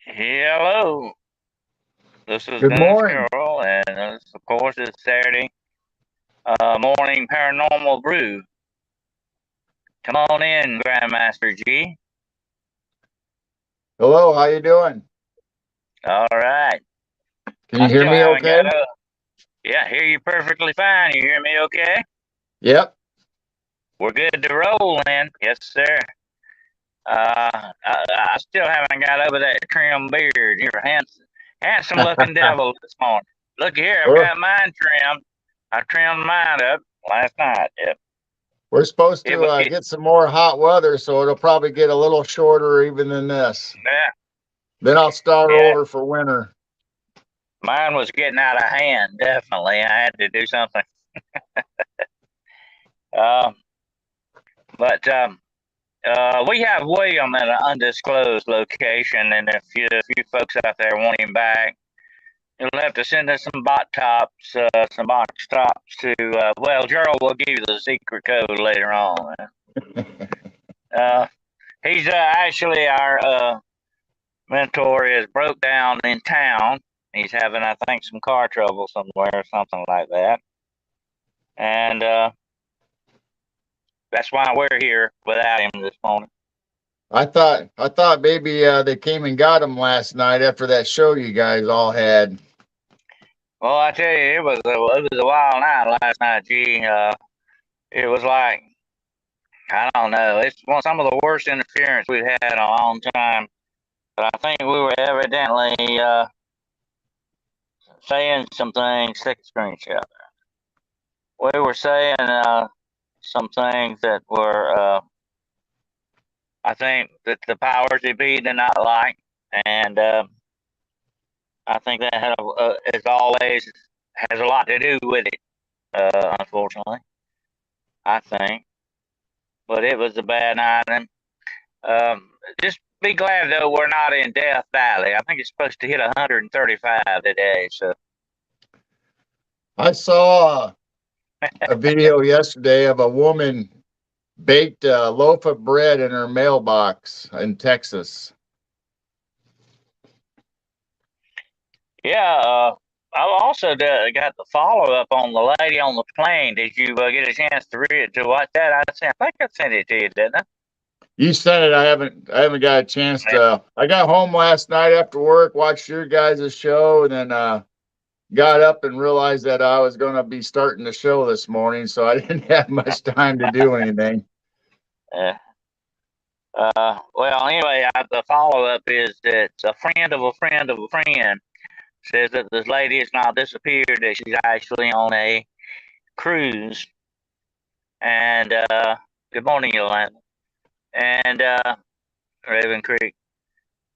Hello, this is Good Dennis morning. Geryl, and this, of course, is Saturday morning Paranormal Brew. Come on in, Grandmaster G. Hello, how you doing? All right, Can I you hear still me haven't okay? got up. Yeah, hear you perfectly fine. You hear me okay? Yep. We're good to roll, then. Yes, sir. I still haven't got over that trim beard. You're a handsome looking devil this morning. Look here, I've We're got mine trimmed. I trimmed mine up last night. Yep. we're supposed It, to it, get some more hot weather, so it'll probably get a little shorter even than this. yeah, Then I'll start yeah. over for winter. Mine was getting out of hand. Definitely, I had to do something. Uh, but we have William at an undisclosed location, and if you folks out there want him back, you'll have to send us some box tops to. Well, Gerald will give you the secret code later on. Uh, he's actually our mentor is broke down in town. He's having, I think, some car trouble somewhere or something like that, and that's why we're here without him this morning. I thought maybe they came and got him last night after that show you guys all had. Well, I tell you, it was a wild night last night. Gee, it was like I don't know. It's some of the worst interference we've had in a long time. But I think we were evidently saying some things. Take a screenshot. We were saying some things that were, I think, that the powers that be did not like, and I think that as always, has a lot to do with it. Unfortunately, I think. But it was a bad night, and just be glad though we're not in Death Valley. I think it's supposed to hit 135 today. So I saw a video yesterday of a woman baked a loaf of bread in her mailbox in Texas. yeah, I've also got the follow up on the lady on the plane. Did you get a chance to watch that? I think I sent it to you, didn't I? You sent it. I haven't got a chance Yeah. to. I got home last night after work, watched your guys' show, and then got up and realized that I was going to be starting the show this morning, so I didn't have much time to do anything. Yeah. Well, anyway, the follow up is that a friend of a friend of a friend says that this lady has not disappeared, that she's actually on a cruise. And good morning, Yolanda. And Raven Creek.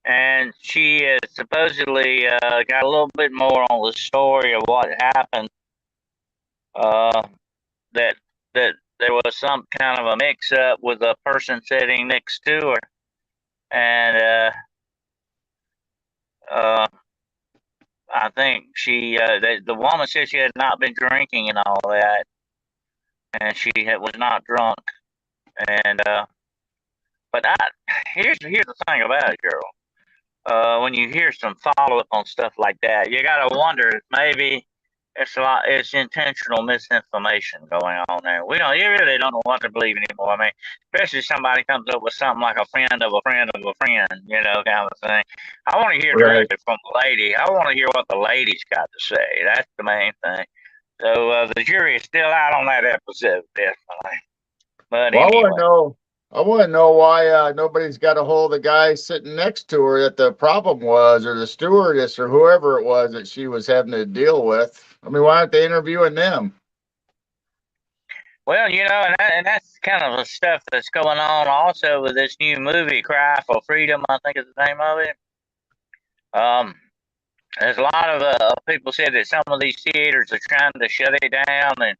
And she has supposedly got a little bit more on the story of what happened. Uh, that that there was some kind of a mix up with a person sitting next to her, and uh, I think the woman said she had not been drinking and all that, and was not drunk. And but here's the thing about it, girl. When you hear some follow up on stuff like that, you gotta wonder if maybe it's intentional misinformation going on there. You really don't know what to believe anymore. I mean, especially if somebody comes up with something like a friend of a friend of a friend, kind of thing. I want to hear Right. directly from the lady. I want to hear what the lady's got to say. That's the main thing. So the jury is still out on that episode, definitely. But Well, I want to anyway, know. I want to know why nobody's got a hold of the guy sitting next to her that the problem was, or the stewardess, or whoever it was that she was having to deal with. I mean, why aren't they interviewing them? well, and that's kind of the stuff that's going on also with this new movie, Cry for Freedom, I think is the name of it. Um, there's a lot of people said that some of these theaters are trying to shut it down, and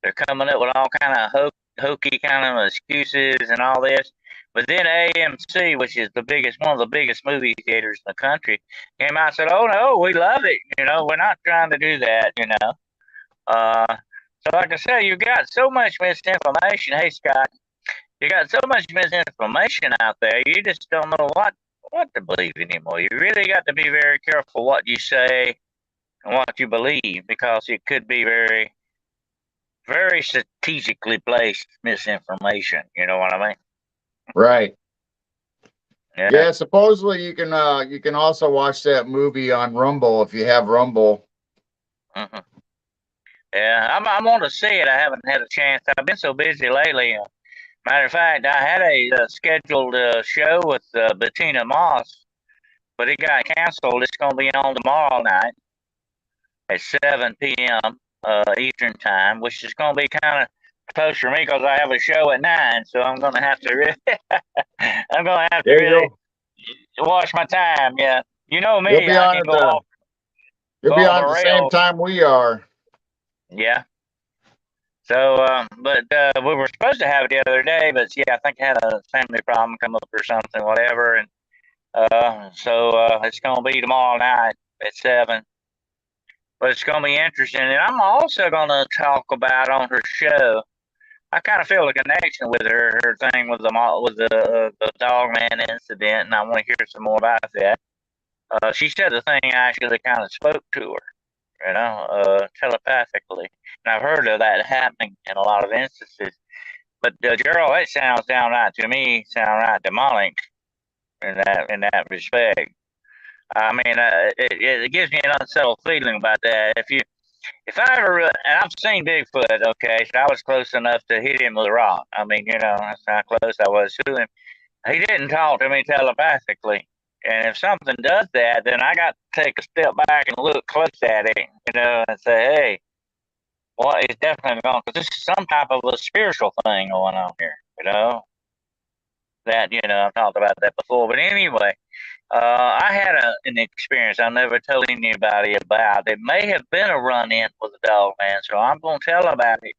they're coming up with all kind of hokey kind of excuses and all this. But then AMC, which is one of the biggest movie theaters in the country, came out and said, "Oh no, we love it. We're not trying to do that. Uh, so like I said, you got so much misinformation. Hey Scott, you got so much misinformation out there. You just don't know what to believe anymore. You really got to be very careful what you say and what you believe because it could be very, very strategically placed misinformation. You know what I mean? Right. Yeah. Yeah, supposedly you can also watch that movie on Rumble if you have Rumble. Hmm. Yeah, I want to see it. I haven't had a chance. I've been so busy lately. Matter of fact, I had a scheduled show with Bettina Moss, but it got canceled. It's going to be on tomorrow night at 7 p.m. Eastern time, which is going to be kind of close for me because I have a show at 9. So I'm going to have to really, I'm going to have to Yeah, really watch my time. Yeah, you know you'll me, be I on can at the go you'll be off on the at the same rails. time we are. Yeah. So, but we were supposed to have it the other day, but yeah, I think I had a family problem come up or something, whatever, and so it's going to be tomorrow night at 7. But it's going to be interesting, and I'm also going to talk about on her show. I kind of feel a connection with her thing with the dog man incident, and I want to hear some more about that. She said the thing actually kind of spoke to her, telepathically, and I've heard of that happening in a lot of instances. But Gerald, that sounds downright to me, sound demonic in that respect. I mean, it gives me an unsettled feeling about that. If I ever, and I've seen Bigfoot, okay, so I was close enough to hit him with a rock. I mean, that's how close I was to him. He didn't talk to me telepathically. And if something does that, then I got to take a step back and look close at it, and say, hey, well, it's definitely going, because this is some type of a spiritual thing going on here, that, I've talked about that before. But anyway, I had an experience I never told anybody about. It may have been a run in with a dog man, so I'm going to tell about it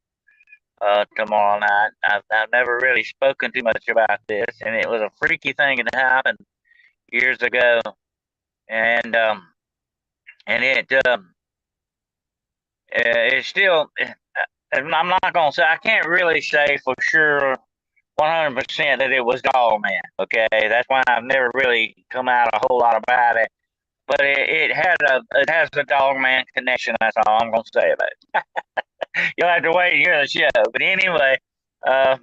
tomorrow night. I've never really spoken too much about this, and it was a freaky thing that happened years ago, and it's still. I'm not going to say, I can't really say for sure 100% that it was Dog Man. Okay, that's why I've never really come out a whole lot about it. But it has a Dog Man connection. That's all I'm gonna say about it. You'll have to wait and hear the show. But anyway, uh,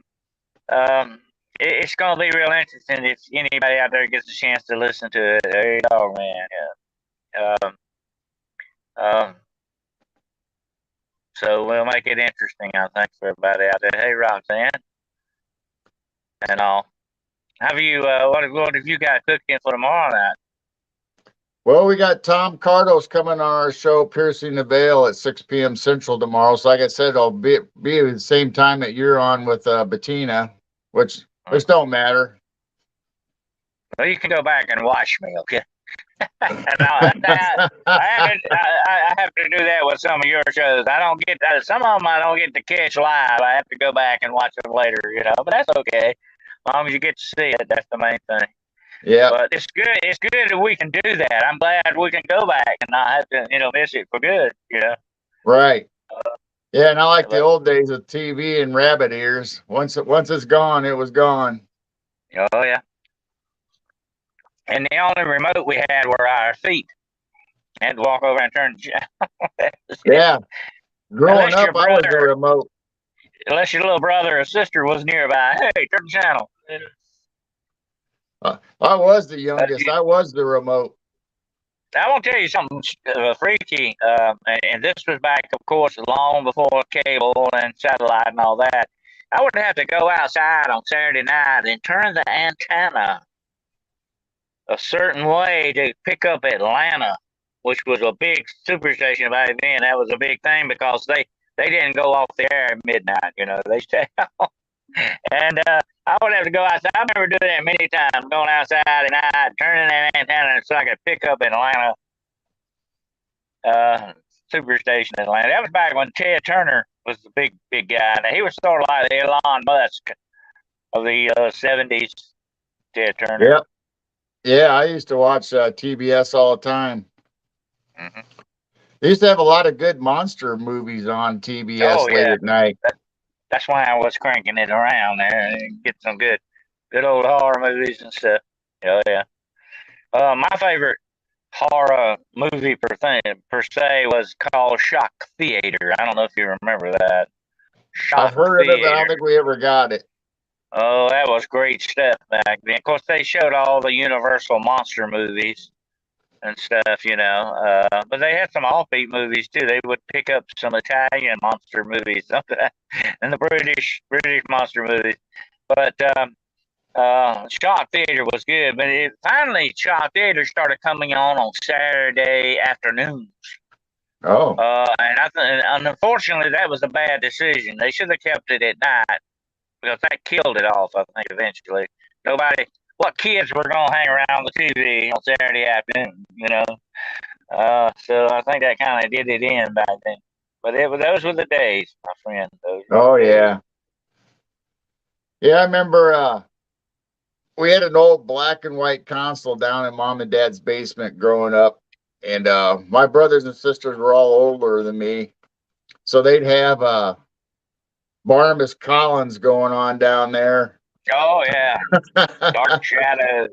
it's gonna be real interesting if anybody out there gets a chance to listen to it. Hey, Dog Man. Yeah. Um, so we'll make it interesting, I think, for everybody out there. Hey, Roxanne, and all. Have you? What have you got cooking for tomorrow night? Well, we got Tom Cardos coming on our show, Piercing the Veil, at 6 p.m. Central tomorrow. So, like I said, I'll be at the same time that you're on with Bettina, which don't matter. Well, you can go back and watch me, okay? And I have to do that with some of your shows. I don't get some of them. I don't get to catch live. I have to go back and watch them later, but that's okay. As long as you get to see it, that's the main thing. Yeah. But it's good. It's good that we can do that. I'm glad we can go back and not have to, miss it for good. Right. Yeah, and I like the But, old days of TV and rabbit ears. Once it's gone, it was gone. oh yeah. And the only remote we had were our feet. I had to walk over and turn the channel. Yeah. Growing Unless your up, I was the brother, remote. unless your little brother or sister was nearby. Hey, turn the channel. I was the youngest. I was the remote. I want to tell you something freaky, and this was back, of course, long before cable and satellite and all that. I would have to go outside on Saturday night and turn the antenna a certain way to pick up Atlanta, which was a big superstation back then. That was a big thing because they didn't go off the air at midnight. They stayed on. And I would have to go outside. I remember doing that many times, going outside at night, turning that antenna so I could pick up Atlanta superstation in Atlanta. That was back when Ted Turner was the big guy. Now, he was sort of like the Elon Musk of the 70s, Ted Turner. Yep. Yeah, I used to watch TBS all the time. Mm-hmm. They used to have a lot of good monster movies on TBS late at night. That's why I was cranking it around there and get some good old horror movies and stuff. Oh, yeah. My favorite horror movie per se was called Shock Theater. I don't know if you remember that. I've Shock heard of it, but I don't Theater. think we ever got it. Oh, that was great stuff back then. Of course, they showed all the Universal monster movies and stuff, but they had some offbeat movies too. They would pick up some Italian monster movies, and the British monster movies. But Shock Theater was good. But finally, Shock Theater started coming on Saturday afternoons. Oh, And unfortunately, that was a bad decision. They should have kept it at night because that killed it off. I think eventually, what kids were going to hang around the TV on Saturday afternoon, So I think that kind of did it in back then. But those were the days, my friend. Those were oh the days. yeah, yeah. I remember we had an old black and white console down in mom and dad's basement growing up, and my brothers and sisters were all older than me, so they'd have Barnabas Collins going on down there. Oh yeah, Dark Shadows.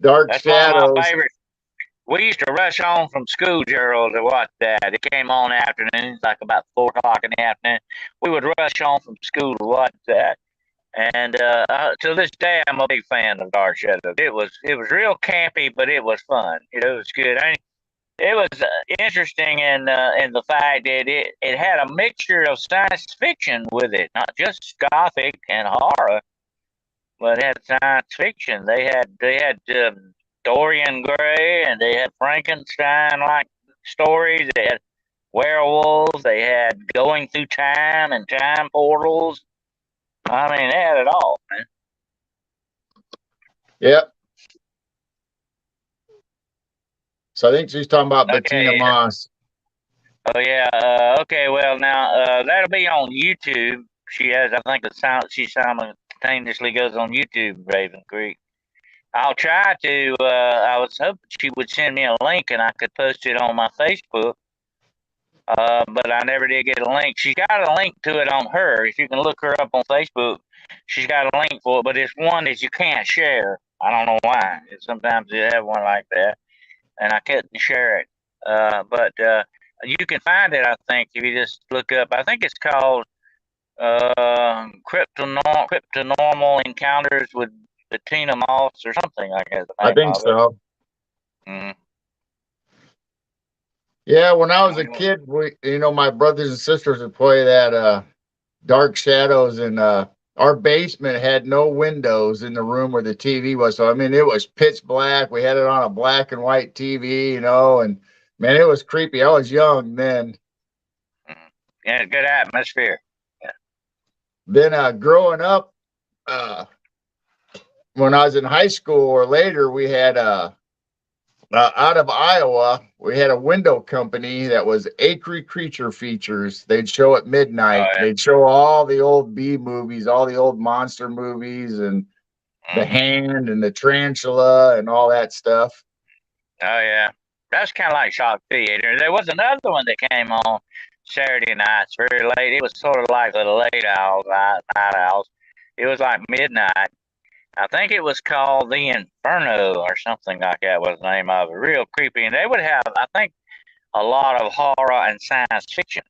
Dark That's one of my Shadows. favorites. We used to rush home from school, Gerald, to watch that. It came on afternoons, like about 4 o'clock in the afternoon. We would rush home from school to watch that. And to this day, I'm a big fan of Dark Shadows. It was real campy, but it was fun. It was good. It was interesting in the fact that it had a mixture of science fiction with it, not just gothic and horror, but it had science fiction. They had Dorian Gray, and they had Frankenstein like stories. They had werewolves. They had going through time and time portals. I mean, they had it all, man. Yep. So I think she's talking about Bettina Okay. Moss. Oh yeah. Okay. Well, now that'll be on YouTube. She has, I think, she simultaneously goes on YouTube. Raven Creek. I'll try to. I was hoping she would send me a link and I could post it on my Facebook. But I never did get a link. She got a link to it on her. If you can look her up on Facebook, she's got a link for it. But it's one that you can't share. I don't know why. Sometimes they have one like that, and I couldn't share it. But you can find it, I think, if you just look up. I think it's called Cryptonormal Encounters with Bettina Moss or something like that. The I name think of it. so. Mm. Yeah, when I was a kid, my brothers and sisters would play that Dark Shadows, and our basement had no windows in the room where the TV was. So I mean, it was pitch black. We had it on a black and white TV, and man, it was creepy. I was young then. Yeah, good atmosphere. Yeah. Then growing up, when I was in high school or later, we had out of Iowa, we had a window company that was Acre Creature Features. They'd show at midnight. Oh, They'd show all the old B movies, all the old monster movies, and the yeah. hand and the tarantula and all that stuff. Oh, yeah. That's kind of like Shock Theater. There was another one that came on Saturday nights very late. It was sort of like the late owls, night owls. It was like midnight. I think it was called The Inferno or something like that was the name of it. Real creepy. And they would have, I think, a lot of horror and science fiction,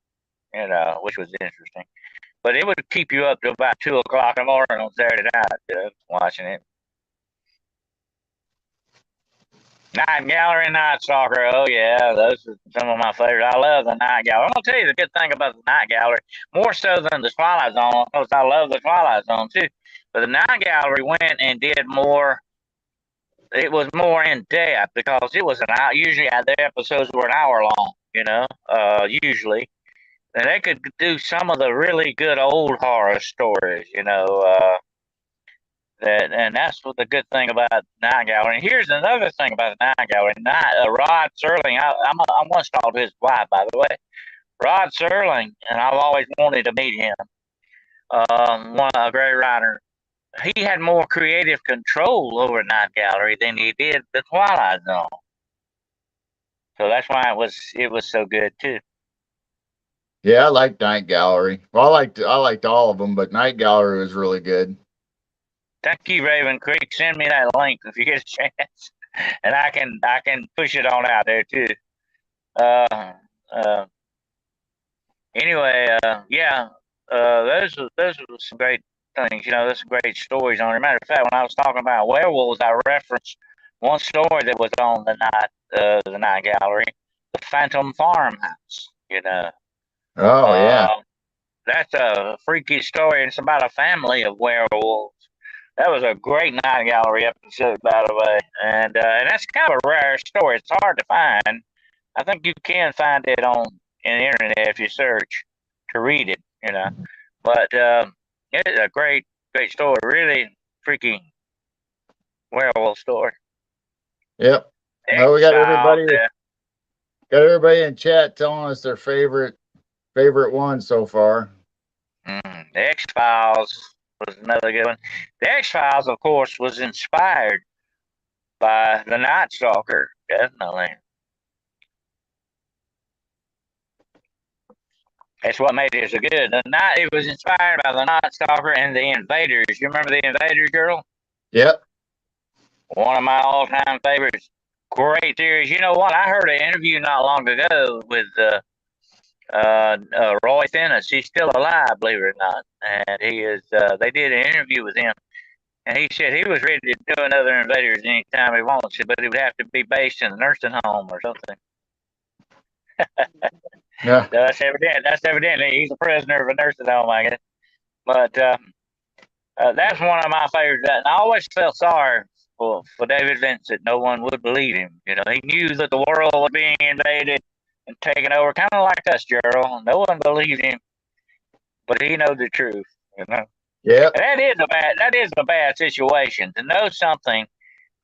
which was interesting. But it would keep you up to about 2 o'clock in the morning on Saturday night, watching it. Night Gallery and Night Stalker. Oh yeah, those are some of my favorites. I love the Night Gallery. I'm gonna tell you the good thing about the Night Gallery, more so than the Twilight Zone, because I love the Twilight Zone too. But the Night Gallery went and did more. It was more in depth because it was an hour. Usually, the episodes were an hour long. Usually, and they could do some of the really good old horror stories. And that's what the good thing about Night Gallery. And here's another thing about the Night Gallery. Rod Serling, I once talked to his wife, by the way. Rod Serling, and I've always wanted to meet him. A great writer. He had more creative control over Night Gallery than he did the Twilight Zone. So that's why it was so good too. Yeah, I liked Night Gallery. Well, I liked all of them, but Night Gallery was really good. Thank you, Raven Creek. Send me that link if you get a chance. and I can push it on out there too. Uh, uh, anyway, yeah, those were some great things. There's some great stories on it. Matter of fact, when I was talking about werewolves, I referenced one story that was on the night gallery, the Phantom Farmhouse. Oh yeah. Uh, that's a freaky story. It's about a family of werewolves. That was a great night gallery episode, by the way, and that's kind of a rare story. It's hard to find. I think you can find it on in the internet if you search to read it. But it's a great story. Really freaky werewolf story. Yep. Well, we X Files. got everybody in chat telling us their favorite one so far. The X Files was another good one. The X Files, of course, was inspired by the Night Stalker, definitely. That's what made it so good. It was inspired by the Night Stalker and the Invaders. You remember the Invaders, girl? Yep. One of my all-time favorites. Great series. You know what? I heard an interview not long ago with Roy Dennis. He's still alive, believe it or not, and he is. They did an interview with him, and he said he was ready to do another Invaders anytime he wants it, but it would have to be based in a nursing home or something. Yeah. That's evident. That's evident. He's a prisoner of a nursing home, I guess. But that's one of my favorites. And I always felt sorry for David Vincent. No one would believe him. He knew that the world was being invaded and taken over, kind of like us, Gerald. No one believed him, but he knew the truth. Yep. And that is a bad situation to know something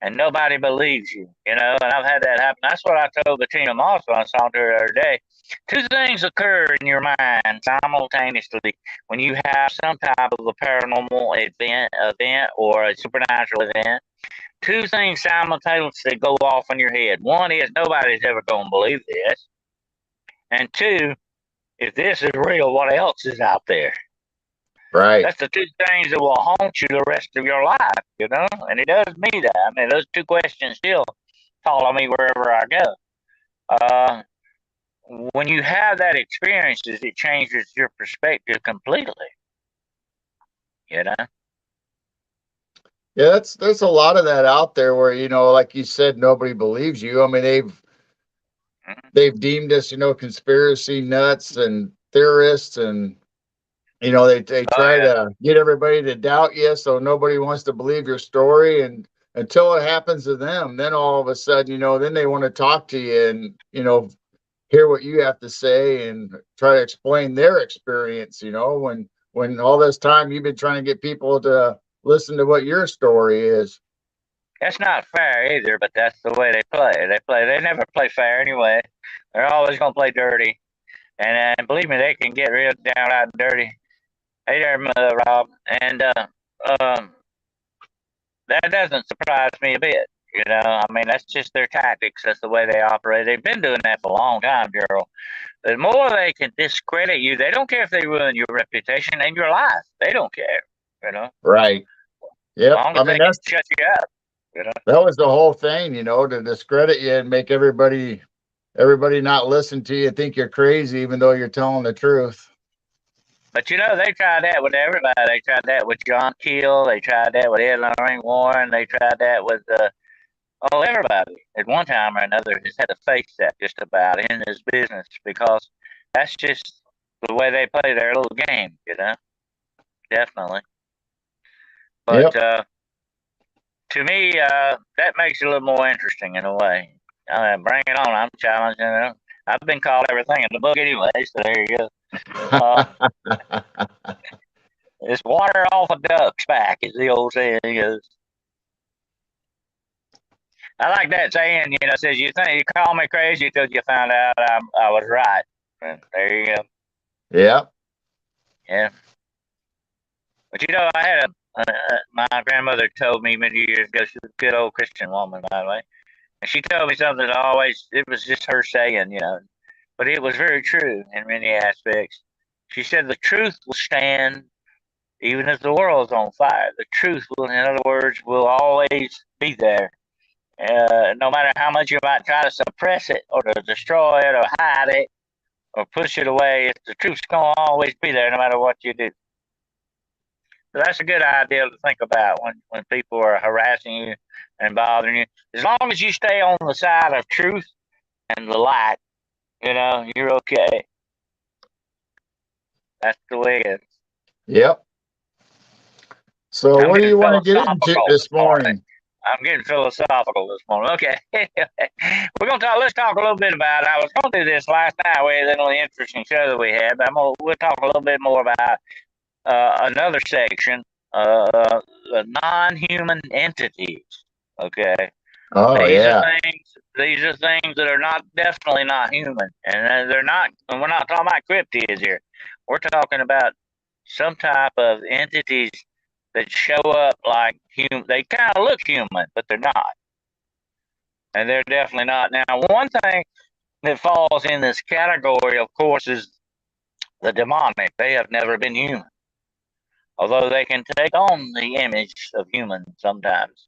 and nobody believes you. And I've had that happen. That's what I told Bettina Moss when I saw her the other day. Two things occur in your mind simultaneously when you have some type of a paranormal event or a supernatural event. Two things simultaneously go off in your head. One is nobody's ever going to believe this, and two, if this is real, what else is out there? Right. That's the two things that will haunt you the rest of your life, and it does me that. I mean, those two questions still follow me wherever I go. Uh, when you have that experience, it changes your perspective completely. You know? Yeah, there's a lot of that out there where, like you said, nobody believes you. I mean, they've deemed us, conspiracy nuts and theorists, and they Oh try yeah. to get everybody to doubt you, so nobody wants to believe your story. And until it happens to them, then all of a sudden, then they want to talk to you and hear what you have to say and try to explain their experience. When all this time you've been trying to get people to listen to what your story is. That's not fair either, but that's the way they play. They never play fair anyway. They're always gonna play dirty. And believe me, they can get real downright dirty. Hey there, Rob. And um, that doesn't surprise me a bit. I mean, that's just their tactics. That's the way they operate. They've been doing that for a long time, Gerald. The more they can discredit you, they don't care if they ruin your reputation and your life. They don't care. Right. As Yep. long I as they mean, can shut you up. that was the whole thing, to discredit you and make everybody not listen to you, think you're crazy, even though you're telling the truth. But they tried that with everybody. They tried that with John Keel. They tried that with Ed Lorraine Warren. They tried that with everybody at one time or another has had to face that just about in this business because that's just the way they play their little game. Definitely. But Yep. to me, that makes it a little more interesting in a way. Bring it on! I'm challenging. I've been called everything in the book anyway, so there you go. It's water off a duck's back, as the old saying goes. I like that saying. Says you call me crazy until you found out I was right. And there you go. Yeah. Yeah. But I had my grandmother told me many years ago. She was a good old Christian woman, by the way. And she told me something that it was just her saying, but it was very true in many aspects. She said the truth will stand even if the world's on fire. The truth will, in other words, will always be there. No matter how much you might try to suppress it or to destroy it or hide it or push it away, the truth's going to always be there no matter what you do. So that's a good idea to think about when people are harassing you and bothering you. As long as you stay on the side of truth and the light, you're okay. That's the way it is. Yep. So I'm what do getting you want to get into philosophical this this morning. morning? I'm getting philosophical this morning. Okay. Let's talk a little bit about, I was going to do this last night. We had a really interesting show that we had, but we'll talk a little bit more about another section, the non-human entities. Okay. Oh These are yeah. things. These are things that are not definitely not human, and they're not. And we're not talking about cryptids here. We're talking about some type of entities that show up like human. They kind of look human, but they're not, and they're definitely not. Now, one thing that falls in this category, of course, is the demonic. They have never been human, although they can take on the image of human sometimes.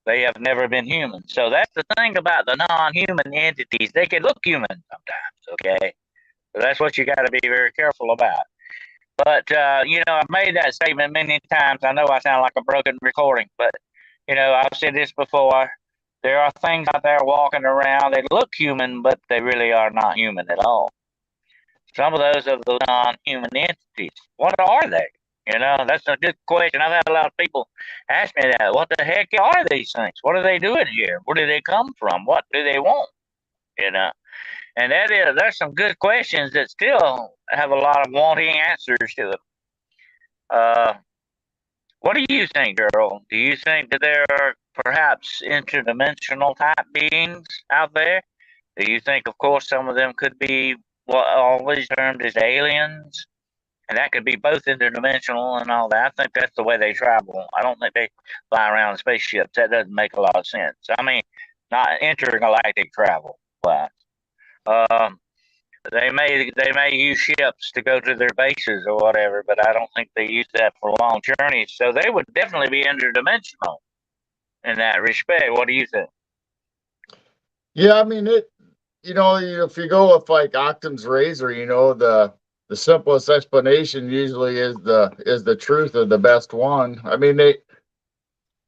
They have never been human. So that's the thing about the non-human entities. They can look human sometimes, okay? So that's what you got to be very careful about. But, I've made that statement many times. I know I sound like a broken recording, but, I've said this before. There are things out there walking around. They look human, but they really are not human at all. Some of those are the non-human entities. What are they? That's a good question. I've had a lot of people ask me that. What the heck are these things? What are they doing here? Where do they come from? What do they want? You know, and there's some good questions that still have a lot of wanting answers to them. Uh, what do you think, Gerald? Do you think that there are perhaps interdimensional type beings out there? Do you think, of course, some of them could be what always termed as aliens? And that could be both interdimensional and all that. I think that's the way they travel. I don't think they fly around in spaceships. That doesn't make a lot of sense. I mean, not intergalactic travel. But they may use ships to go to their bases or whatever, but I don't think they use that for long journeys. So they would definitely be interdimensional in that respect. What do you think? Yeah, I mean it. If you go with like Occam's razor, the simplest explanation usually is the truth of the best one. I mean,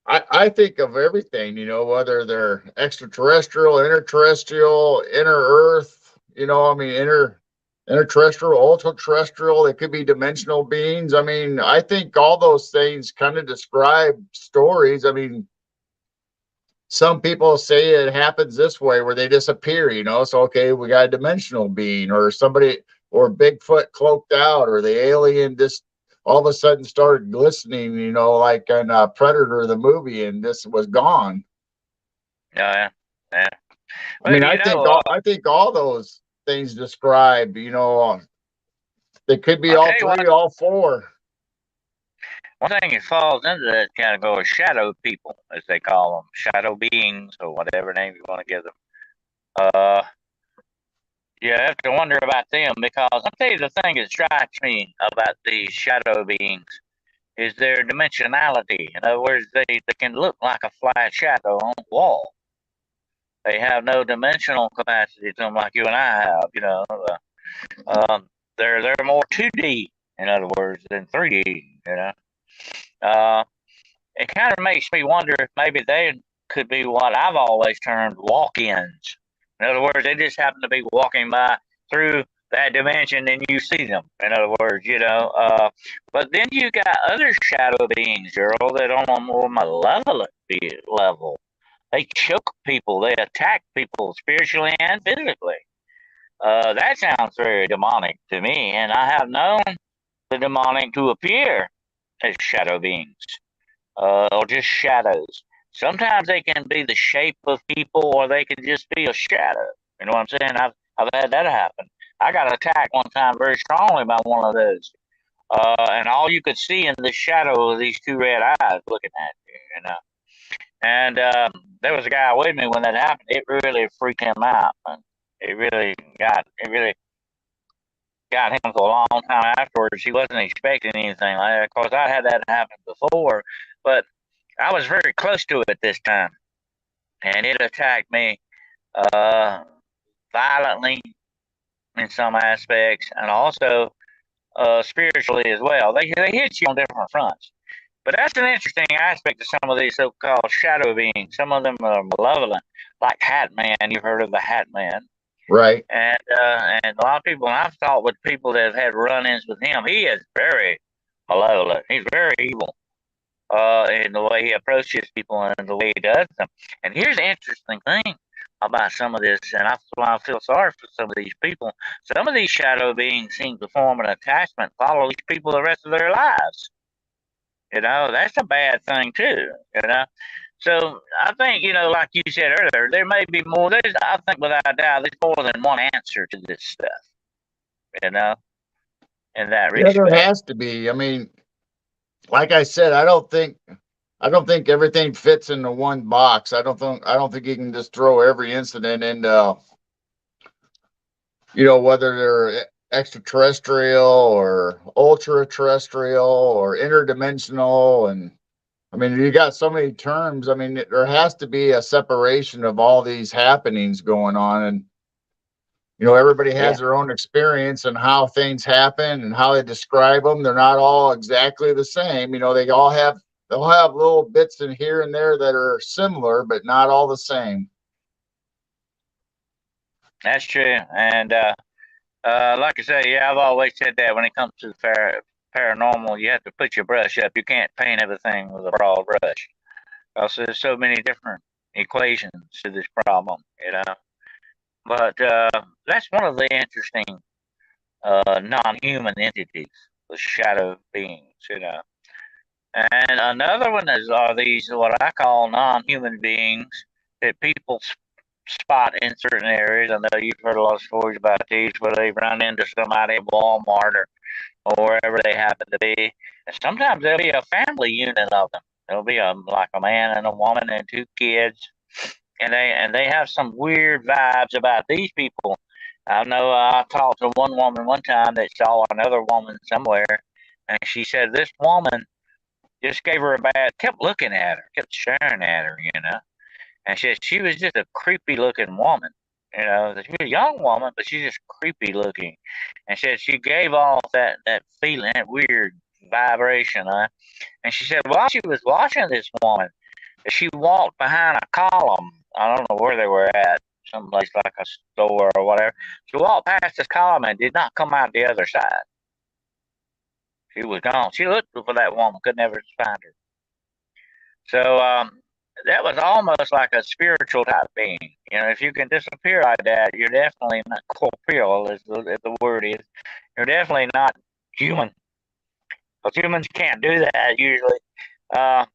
I think of everything, whether they're extraterrestrial, interterrestrial, inner Earth, I mean, interterrestrial, ultra terrestrial. They could be dimensional beings. I mean, I think all those things kind of describe stories. I mean, some people say it happens this way where they disappear, so okay, we got a dimensional being or somebody or Bigfoot cloaked out or the alien just all of a sudden started glistening, like in Predator the movie, and this was gone. Yeah, yeah. I Well, mean, I think all those things describe, they could be I'll all tell you what. three, all four. One thing that falls into that category is shadow people, as they call them, shadow beings, or whatever name you want to give them. Uh, you have to wonder about them because I'll tell you the thing that strikes me about these shadow beings is their dimensionality. In other words, they can look like a flat shadow on the wall. They have no dimensional capacity to them like you and I have. They're more 2D, in other words, than 3D. Uh, it kind of makes me wonder if maybe they could be what I've always termed walk-ins. In other words, they just happen to be walking by through that dimension and you see them. In other words, but then you got other shadow beings, Gerald, that on a more malevolent level. They choke people, they attack people spiritually and physically. That sounds very demonic to me, and I have known the demonic to appear as shadow beings or just shadows. Sometimes they can be the shape of people, or they can just be a shadow. You know what I'm saying? I've had that happen. I got attacked one time very strongly by one of those, and all you could see in the shadow of these two red eyes looking at you. And there was a guy with me when that happened. It really freaked him out. Man. It really got him for a long time afterwards. He wasn't expecting anything like that. Of course, I had that happen before, but I was very close to it this time. and it attacked me uh, violently in some aspects, and also spiritually as well. They hit you on different fronts. But that's an interesting aspect of some of these so-called shadow beings. Some of them are malevolent, like Hat Man. You've heard of the Hat Man, Right. and a lot of people. And I've talked with people that have had run-ins with him. He is very malevolent. He's very evil in the way he approaches people and the way he does them. And here's the interesting thing about some of this, and that's why I feel sorry for some of these people. Some of these shadow beings seem to form an attachment, follow these people the rest of their lives. That's a bad thing too. So I think like you said earlier, there may be more. I think without a doubt, there's more than one answer to this stuff. You know, in that Yeah, there respect. has to be. I mean, like I said, I don't think everything fits into one box. I don't think you can just throw every incident into, whether they're extraterrestrial or ultra terrestrial or interdimensional. And I mean, you got so many terms. I mean, there has to be a separation of all these happenings going on. And, everybody Yeah, has their own experience and how things happen and how they describe them. They're not all exactly the same. They'll have little bits in here and there that are similar, but not all the same. that's true. And like I say, yeah, I've always said that when it comes to the paranormal, you have to put your brush up. You can't paint everything with a broad brush. Also, there's so many different equations to this problem. But that's one of the interesting non-human entities, the shadow beings. And another one are these what I call non-human beings that people spot in certain areas. I know you've heard a lot of stories about these where they run into somebody at Walmart or wherever they happen to be. And sometimes there'll be a family unit of them. There'll be like a man and a woman and two kids, and they have some weird vibes about these people. I know I talked to one woman one time that saw another woman somewhere, and she said this woman just gave her a bad, kept looking at her, kept staring at her. And she was just a creepy looking woman. She was a young woman, but she's just creepy looking. And she gave off that feeling, that weird vibration. And she said while she was watching this woman, she walked behind a column. I don't know where they were at, someplace like a store or whatever. She walked past this column and did not come out the other side. She was gone. She looked for that woman, could never find her. So that was almost like a spiritual type being. If you can disappear like that, you're definitely not corporeal, as the word is. You're definitely not human. Because humans can't do that usually. Uh,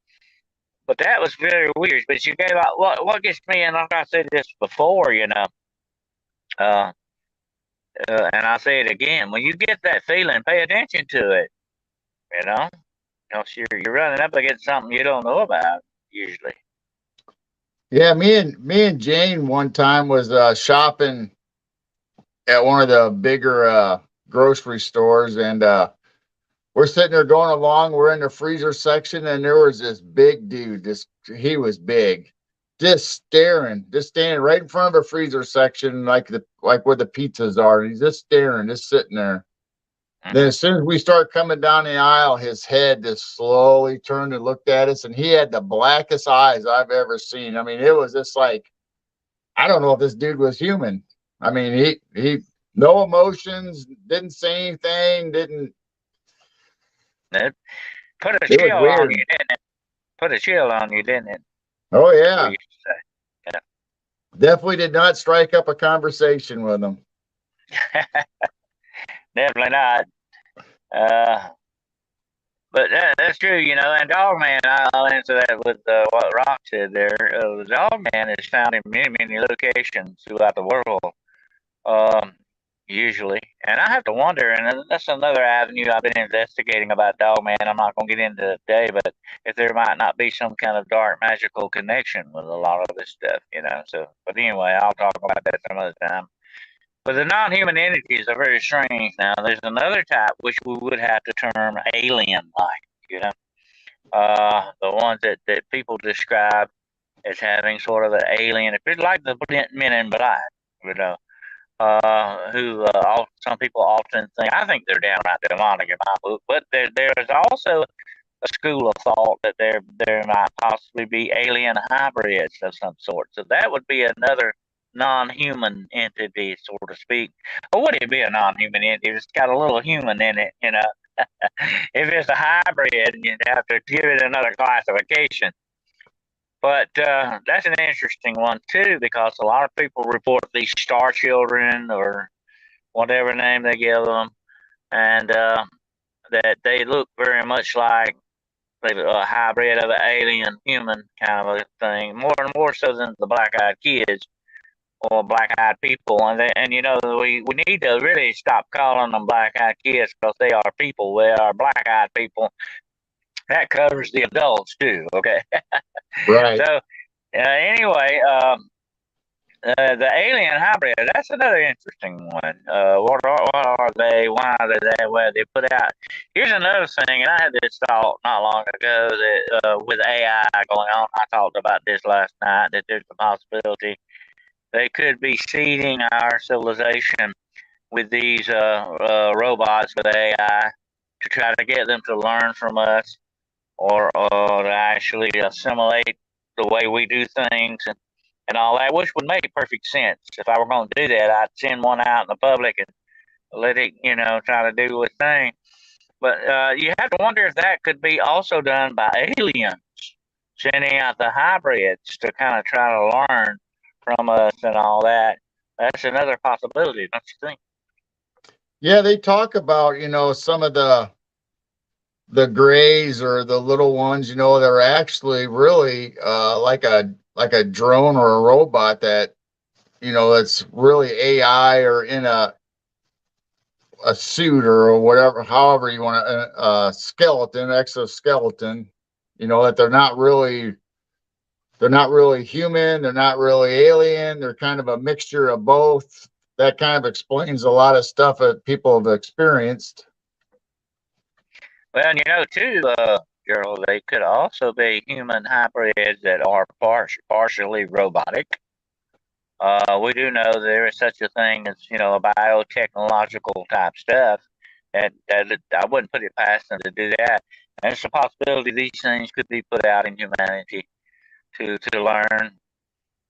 but that was very weird. But you gave out what gets me, and like I said this before, uh, and I'll say it again. When you get that feeling, pay attention to it. You know, you're running up against something you don't know about usually. Yeah, me and Jane one time was shopping at one of the bigger grocery stores, and we're sitting there going along. We're in the freezer section, and there was this big dude. He was big, just standing right in front of the freezer section, like where the pizzas are. And he's just staring, just sitting there. Then Hmm. as soon as we start coming down the aisle, his head just slowly turned and looked at us, and he had the blackest eyes I've ever seen. I mean, it was just like, I don't know if this dude was human. I mean, he no emotions, didn't say anything, didn't. It put a It was chill on you, weird. didn't it? Put a chill on you, didn't it? Oh As we yeah, used to definitely did not strike up a conversation with him. say. Definitely not. Uh, but that's true. And Dog Man, I'll answer that with what Rock said there. The Dog Man is found in many, many locations throughout the world, um, usually. And I have to wonder, and that's another avenue I've been investigating about Dog Man. I'm not going to get into it today, but if there might not be some kind of dark magical connection with a lot of this stuff. So, but anyway, I'll talk about that some other time. But the non-human entities are very strange. Now, there's another type which we would have to term alien-like. The ones that people describe. as having sort of an alien. If it's like the Men in Black, you know, who some people often think. I think they're downright demonic in my book, but there's also a school of thought that there might possibly be alien hybrids of some sort. So that would be another non-human entity, so to speak. Or would it be a non-human entity? It's got a little human in it, you know. If it's a hybrid, you'd have to give it another classification. But that's an interesting one too, because a lot of people report these star children or whatever name they give them, and that they look very much like a hybrid of an alien human kind of a thing, more and more so than the black-eyed kids or black-eyed people. And you know, we need to really stop calling them black-eyed kids because they are people. They are black-eyed people. That covers the adults too. Okay. Right. So anyway, the alien hybrid, that's another interesting one. What are they? Why are they where they put out? Here's another thing, and I had this thought not long ago that with AI going on, I talked about this last night, that there's a possibility they could be seeding our civilization with these robots with AI to try to get them to learn from us or to actually assimilate the way we do things and all that, which would make perfect sense. If I were going to do that, I'd send one out in the public and let it, you know, try to do its thing. But you have to wonder if that could be also done by aliens, sending out the hybrids to kind of try to learn from us and all that. That's another possibility, don't you think? Yeah, they talk about, some of the grays or the little ones, that are actually really like a drone or a robot that, that's really AI or in a suit or whatever, however you want to, skeleton, exoskeleton, that they're not really human, they're not really alien, they're kind of a mixture of both. That kind of explains a lot of stuff that people have experienced. Well, you know, too, Gerald, they could also be human hybrids that are partially robotic. We do know there is such a thing as, you know, biotechnological type stuff that I wouldn't put it past them to do that. And it's a possibility these things could be put out in humanity to learn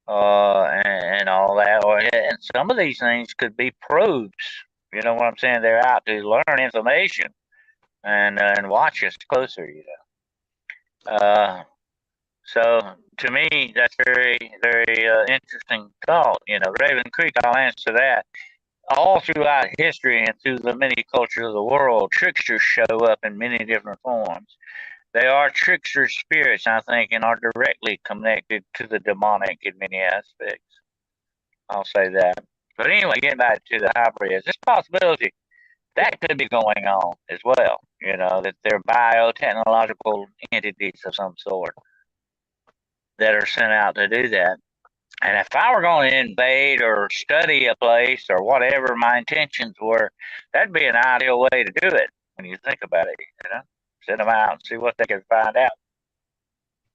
and all that. And some of these things could be probes. You know what I'm saying? They're out to learn information and watch us closer. You know. So to me, that's very very interesting thought. You know, Raven Creek. I'll answer that. All throughout history and through the many cultures of the world, tricksters show up in many different forms. They are trickster spirits, I think, and are directly connected to the demonic in many aspects. I'll say that. But anyway, getting back to the hybrids, this possibility that could be going on as well. You know, that they're biotechnological entities of some sort that are sent out to do that. And if I were going to invade or study a place or whatever my intentions were, that'd be an ideal way to do it when you think about it. You know, send them out and see what they can find out.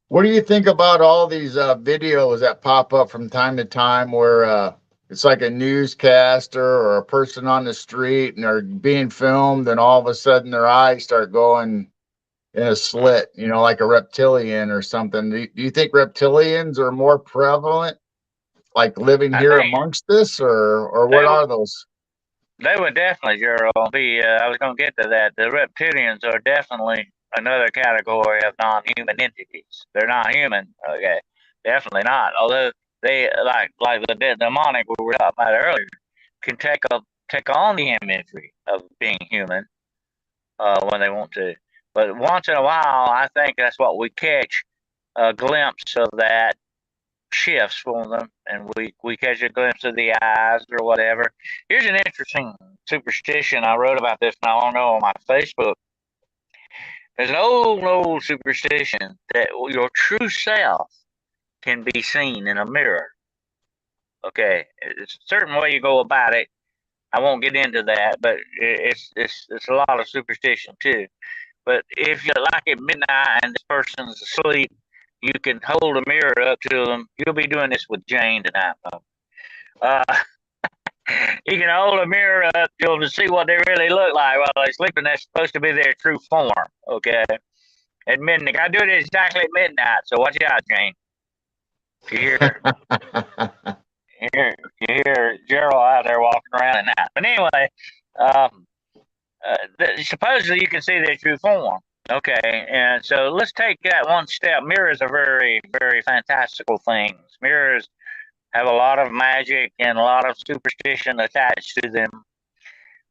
What do you think about all these videos that pop up from time to time where it's like a newscaster or a person on the street and they're being filmed and all of a sudden their eyes start going in a slit, like a reptilian or something? Do you think reptilians are more prevalent, like living I here think amongst this, or they what are those? they would definitely, Gerald, be. I was going to get to that. The reptilians are definitely another category of non-human entities. They're not human. Okay, definitely not. Although they like the demonic we were talking about earlier can take on the imagery of being human when they want to. But once in a while, I think that's what we catch a glimpse of that shifts for them, and we catch a glimpse of the eyes or whatever. Here's an interesting superstition. I wrote about this not long ago on my Facebook. There's an old superstition that your true self can be seen in a mirror. Okay, it's a certain way you go about it. I won't get into that, but it's a lot of superstition too. But if you're like at midnight and this person's asleep you can hold a mirror up to them. You'll be doing this with Jane tonight, folks. Uh, you can hold a mirror up to them to see what they really look like while they're sleeping. That's supposed to be their true form, okay? At midnight. I do it exactly at midnight, so watch out, Jane. You hear, you hear Gerald out there walking around at night. But anyway, um, supposedly you can see their true form. Okay, and so let's take that one step. Mirrors are very, very fantastical things. Mirrors have a lot of magic and a lot of superstition attached to them.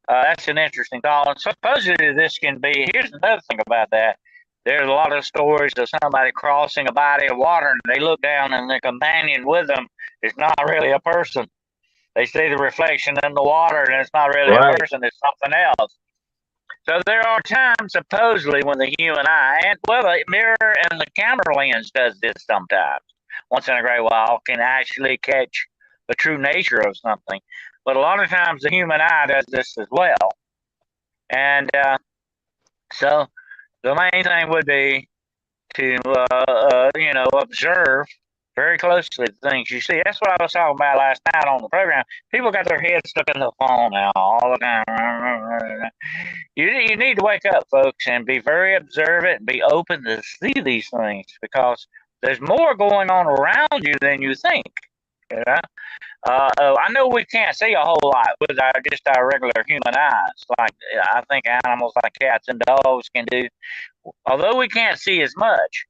That's an interesting thought. And supposedly this can be. Here's another thing about that. There's a lot of stories of somebody crossing a body of water and they look down and the companion with them is not really a person. They see the reflection in the water and it's not really a person, it's something else. So there are times, supposedly, when the human eye, and well, the mirror and the camera lens does this sometimes, once in a great while, can actually catch the true nature of something. But a lot of times the human eye does this as well. And so the main thing would be to, observe very closely the things you see. That's what I was talking about last night on the program. People got their heads stuck in the phone now all the time. You need to wake up, folks, and be very observant and be open to see these things because there's more going on around you than you think. You know? I know we can't see a whole lot with just our regular human eyes, like I think animals like cats and dogs can do. Although we can't see as much,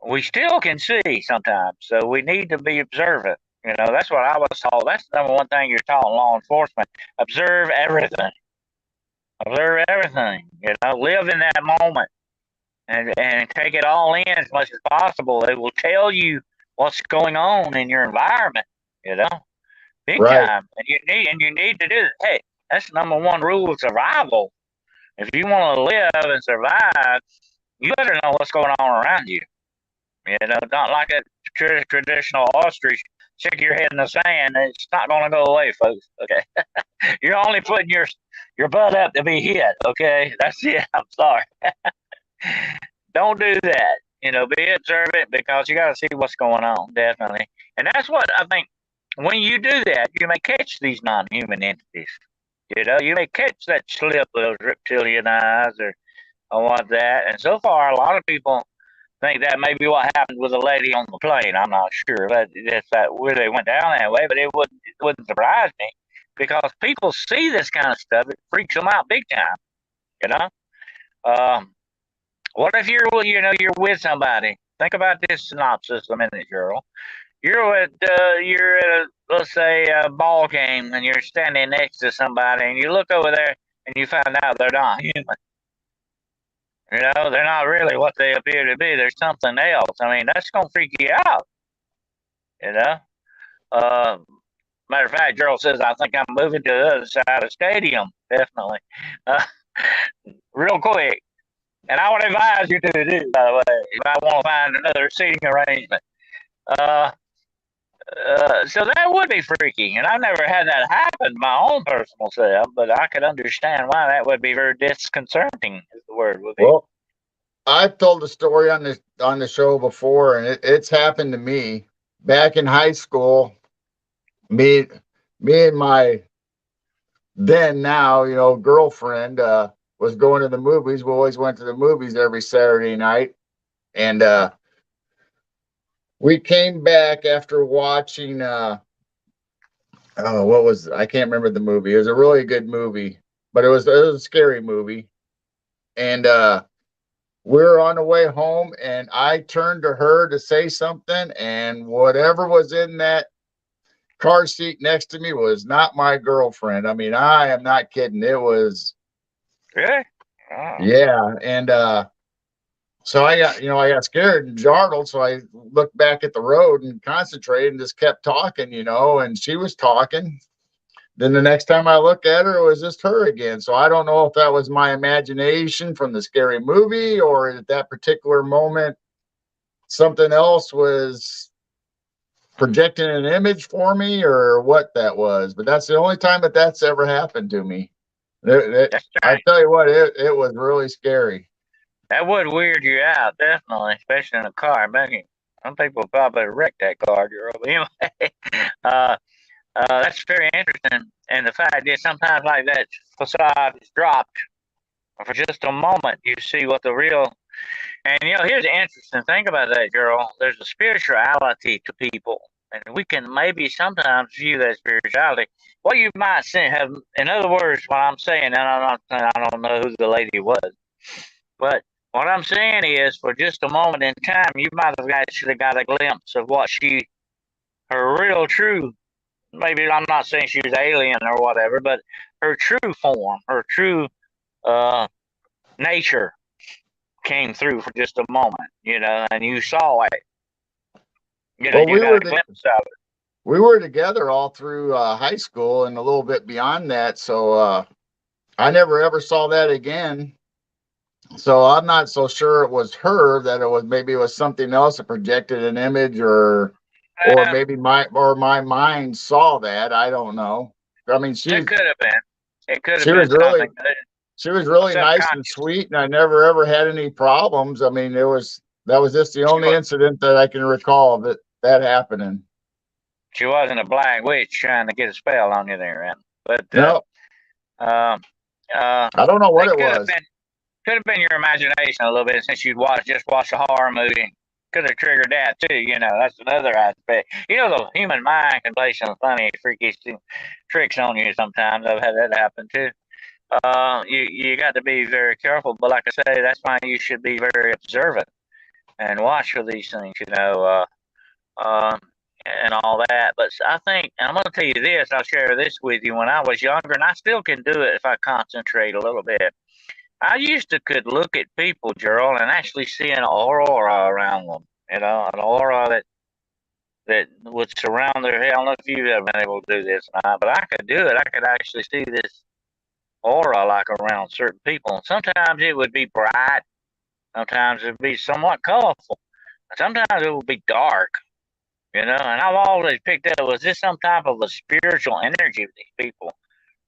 we still can see sometimes. So we need to be observant. You know, that's what I was taught. That's the number one thing you're taught in law enforcement. Observe everything. Observe everything. You know, live in that moment and take it all in as much as possible. It will tell you what's going on in your environment. You know, big time. And you need to do it. Hey, that's the number one rule of survival. If you want to live and survive, you better know what's going on around you. You know, not like a traditional ostrich. Stick your head in the sand. It's not going to go away, folks. Okay, you're only putting your butt up to be hit. Okay, that's it. I'm sorry. Don't do that. You know, be observant because you got to see what's going on. Definitely, and that's what I think. When you do that, you may catch these non-human entities. You know, you may catch that slip of those reptilian eyes or what that. And so far, a lot of people think that may be what happened with the lady on the plane. I'm not sure that's where they went down that way, but it wouldn't surprise me because people see this kind of stuff. It freaks them out big time. You know, what if you're with somebody? Think about this synopsis a minute, girl. You're at let's say a ball game and you're standing next to somebody and you look over there and you find out they're not human. You know, they're not really what they appear to be. There's something else. I mean, that's gonna freak you out. You know. Matter of fact, Gerald says I think I'm moving to the other side of the stadium. Definitely. Real quick. And I would advise you to do, by the way, if I want to find another seating arrangement. So that would be freaky, and I've never had that happen my own personal self, but I could understand why that would be very disconcerting, is the word would be. Well, I've told the story on the show before, and it's happened to me back in high school. Me and my then now girlfriend was going to the movies. We always went to the movies every Saturday night, and we came back after watching I can't remember the movie. It was a really good movie, but it was a scary movie. And we were on the way home and I turned to her to say something, and whatever was in that car seat next to me was not my girlfriend. I mean, I am not kidding. It was really? Oh. Yeah. And so I got scared and jartled. So I looked back at the road and concentrated and just kept talking, and she was talking. Then the next time I looked at her, it was just her again. So I don't know if that was my imagination from the scary movie or at that particular moment, something else was projecting an image for me or what that was. But that's the only time that's ever happened to me. I tell you what, it was really scary. That would weird you out, definitely, especially in a car. Some people probably wreck that car, girl. But anyway, uh, that's very interesting. And the fact is, sometimes like that facade is dropped for just a moment. You see what the real. And here's the interesting thing about that, girl. There's a spirituality to people, and we can maybe sometimes view that spirituality. What you might say have, in other words, what I'm saying, and I don't know who the lady was, but what I'm saying is, for just a moment in time, you might have actually got a glimpse of what her real true. Maybe I'm not saying she was alien or whatever, but her true form, her true uh, nature came through for just a moment, and you saw it. Well, You got a glimpse of it. we were together all through high school and a little bit beyond that. So I never ever saw that again. So I'm not so sure it was her, that maybe it was something else that projected an image, or Uh, maybe my mind saw that. I don't know. I mean, it could have been. It could have she been was really something good. she was really nice and Subconscious. sweet, and I never ever had any problems. I mean, that was just the She only was. incident that I can recall that happening. She wasn't a black witch trying to get a spell on you there, man. But No, uh, uh, I don't know what it it was. could have been your imagination a little bit, since you'd just watched a horror movie. Could have triggered that too. That's another aspect. The human mind can play some funny, freaky tricks on you sometimes. I've had that happen too. You got to be very careful. But like I say, that's why you should be very observant and watch for these things. Uh, and all that. But I think, and I'm going to tell you this, I'll share this with you. When I was younger, and I still can do it if I concentrate a little bit, I used to could look at people, Gerald, and actually see an aurora around them. An aura that would surround their head. I don't know if you've ever been able to do this or not, but I could do it. I could actually see this aura like around certain people. And sometimes it would be bright. Sometimes it would be somewhat colorful. Sometimes it would be dark. And I've always picked up, was this some type of a spiritual energy these people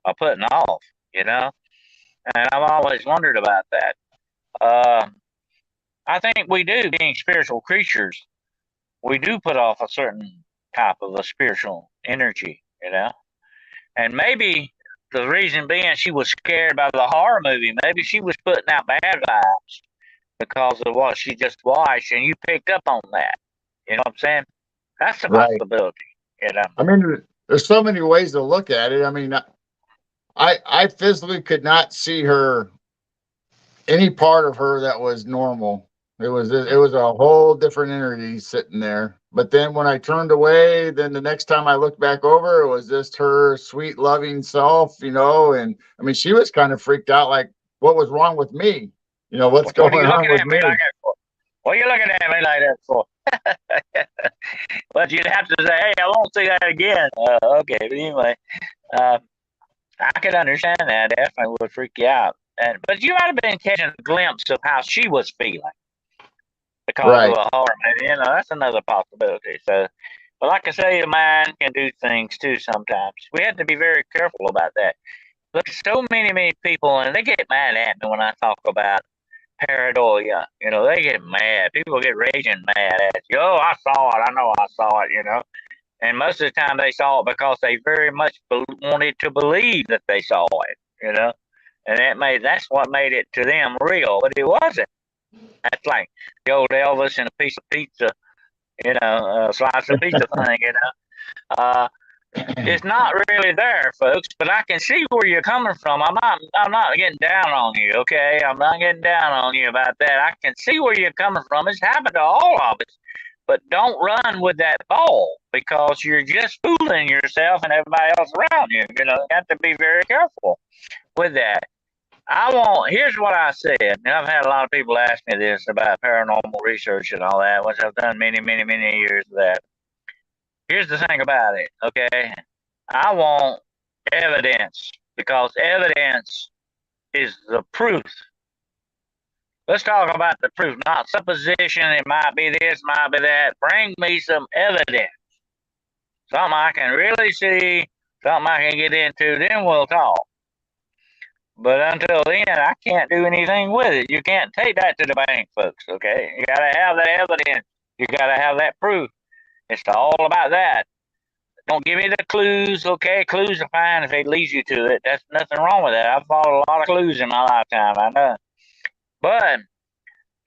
are putting off, you know? And I've always wondered about that. Uh, I think we do, being spiritual creatures, we do put off a certain type of a spiritual energy. And maybe the reason being she was scared by the horror movie. Maybe she was putting out bad vibes because of what she just watched, and you picked up on that. You know what I'm saying? That's a Right. possibility. I mean, there's so many ways to look at it. I mean, I physically could not see any part of her that was normal. It was a whole different energy sitting there. But then when I turned away, then the next time I looked back over, it was just her sweet, loving self, And I mean, she was kind of freaked out, like, what was wrong with me? What's What are you going on looking with at me me? like that for? What are you looking at me like that for? But you'd have to say, hey, I won't see that again. Okay, but anyway, uh, I could understand that. Definitely would freak you out. But you might have been catching a glimpse of how she was feeling because of Right. a horror movie. That's another possibility. So, but like I say, the mind can do things too sometimes. We have to be very careful about that. Look, so many people, and they get mad at me when I talk about pareidolia. They get mad. People get raging mad at you. Oh, I saw it. I know I saw it. And most of the time they saw it because they very much wanted to believe that they saw it. And that's what made it to them real, but it wasn't. That's like the old Elvis and a piece of pizza, a slice of pizza thing. It's not really there, folks, but I can see where you're coming from. I'm not getting down on you, okay? I'm not getting down on you about that. I can see where you're coming from. It's happened to all of us. But don't run with that ball, because you're just fooling yourself and everybody else around you. You have to be very careful with that. Here's what I said, and I've had a lot of people ask me this about paranormal research and all that, which I've done many years of that. Here's the thing about it, okay? I want evidence, because evidence is the proof. Let's talk about the proof, not supposition. It might be this, might be that. Bring me some evidence. Something I can really see, something I can get into, then we'll talk. But until then, I can't do anything with it. You can't take that to the bank, folks. Okay, you gotta have that evidence. You gotta have that proof. It's all about that. Don't give me the clues. Okay, clues are fine if they lead you to it. That's nothing wrong with that. I've followed a lot of clues in my lifetime. I know, but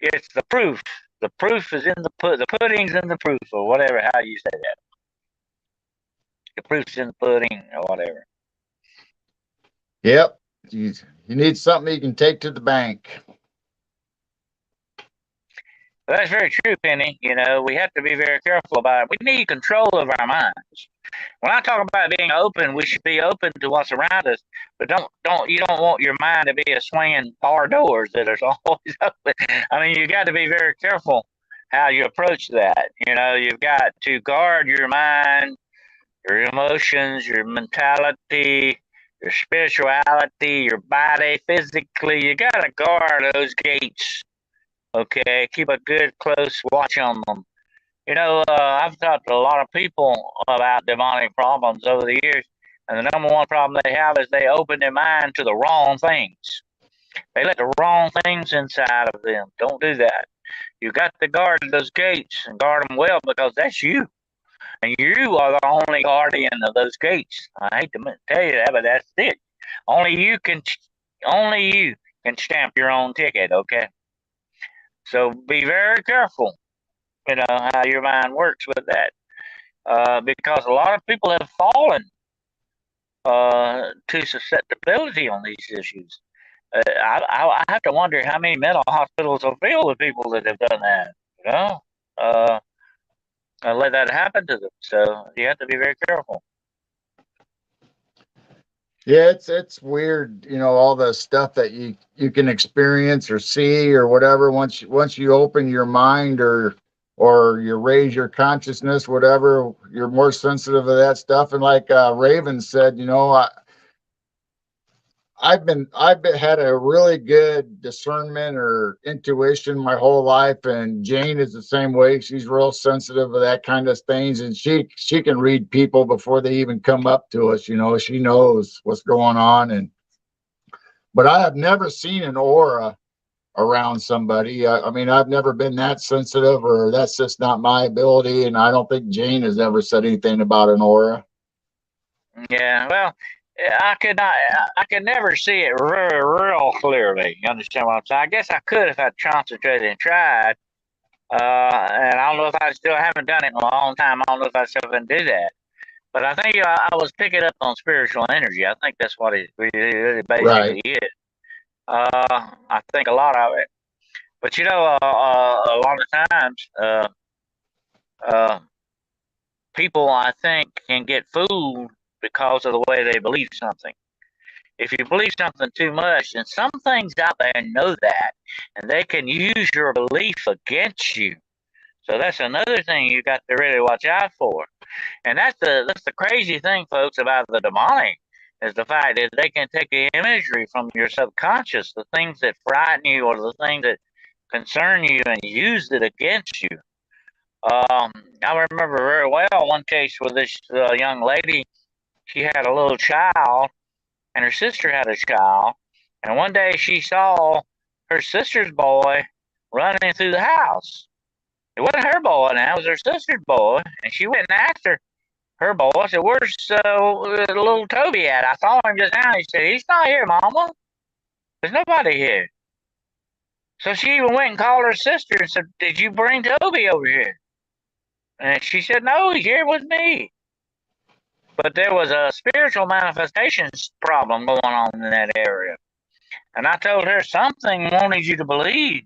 it's the proof. The proof is in the pudding's in the proof, or whatever. How you say that? The proof's in the pudding, or whatever. Yep. You need something you can take to the bank. But that's very true, Penny. You know, we have to be very careful about it. We need control of our minds. When I talk about being open, we should be open to what's around us, but you don't want your mind to be a swinging bar doors that are always open. I mean, you got to be very careful how you approach that. You know, you've got to guard your mind, your emotions, your mentality, your spirituality, your body, physically. You got to guard those gates. Okay, keep a good close watch on them. You know, I've talked to a lot of people about demonic problems over the years, and the number one problem they have is they open their mind to the wrong things. They let the wrong things inside of them. Don't do that. You got to guard those gates and guard them well because that's you, and you are the only guardian of those gates. I hate to tell you that, but that's it. Only you can, only you can stamp your own ticket. Okay, so be very careful. You know how your mind works with that. Because a lot of people have fallen to susceptibility on these issues. I have to wonder how many mental hospitals are filled with people that have done that. You know, uh, and let that happen to them. So you have to be very careful. Yeah, it's weird, all the stuff that you can experience or see or whatever once you open your mind or you raise your consciousness, whatever, you're more sensitive to that stuff. And like Raven said, I've been had a really good discernment or intuition my whole life, and Jane is the same way. She's real sensitive to that kind of things, and she can read people before they even come up to us. She knows what's going on, and but I have never seen an aura around somebody. I mean, I've never been that sensitive, or that's just not my ability, and I don't think Jane has ever said anything about an aura. Yeah, well, I could not. I could never see it real clearly. You understand what I'm saying? I guess I could if I concentrated and tried. And I don't know if I still haven't done it in a long time. I don't know if I still can do that. But I think I was picking up on spiritual energy. I think that's what it really Right. basically is. I think a lot of it. But you know, a lot of times, uh, people I think can get fooled because of the way they believe something. If you believe something too much, and some things out there know that, and they can use your belief against you. So that's another thing you got to really watch out for. And that's the crazy thing, folks, about the demonic is the fact that they can take the imagery from your subconscious, the things that frighten you or the things that concern you, and use it against you. I remember very well one case with this young lady. She had a little child, and her sister had a child. And one day she saw her sister's boy running through the house. It wasn't her boy now, it was her sister's boy. And she went and asked her boy, I said, "Where's little Toby at? I saw him just now." He said, "He's not here, Mama. There's nobody here." So she even went and called her sister and said, "Did you bring Toby over here?" And she said, "No, he's here with me." But there was a spiritual manifestations problem going on in that area. And I told her something wanted you to believe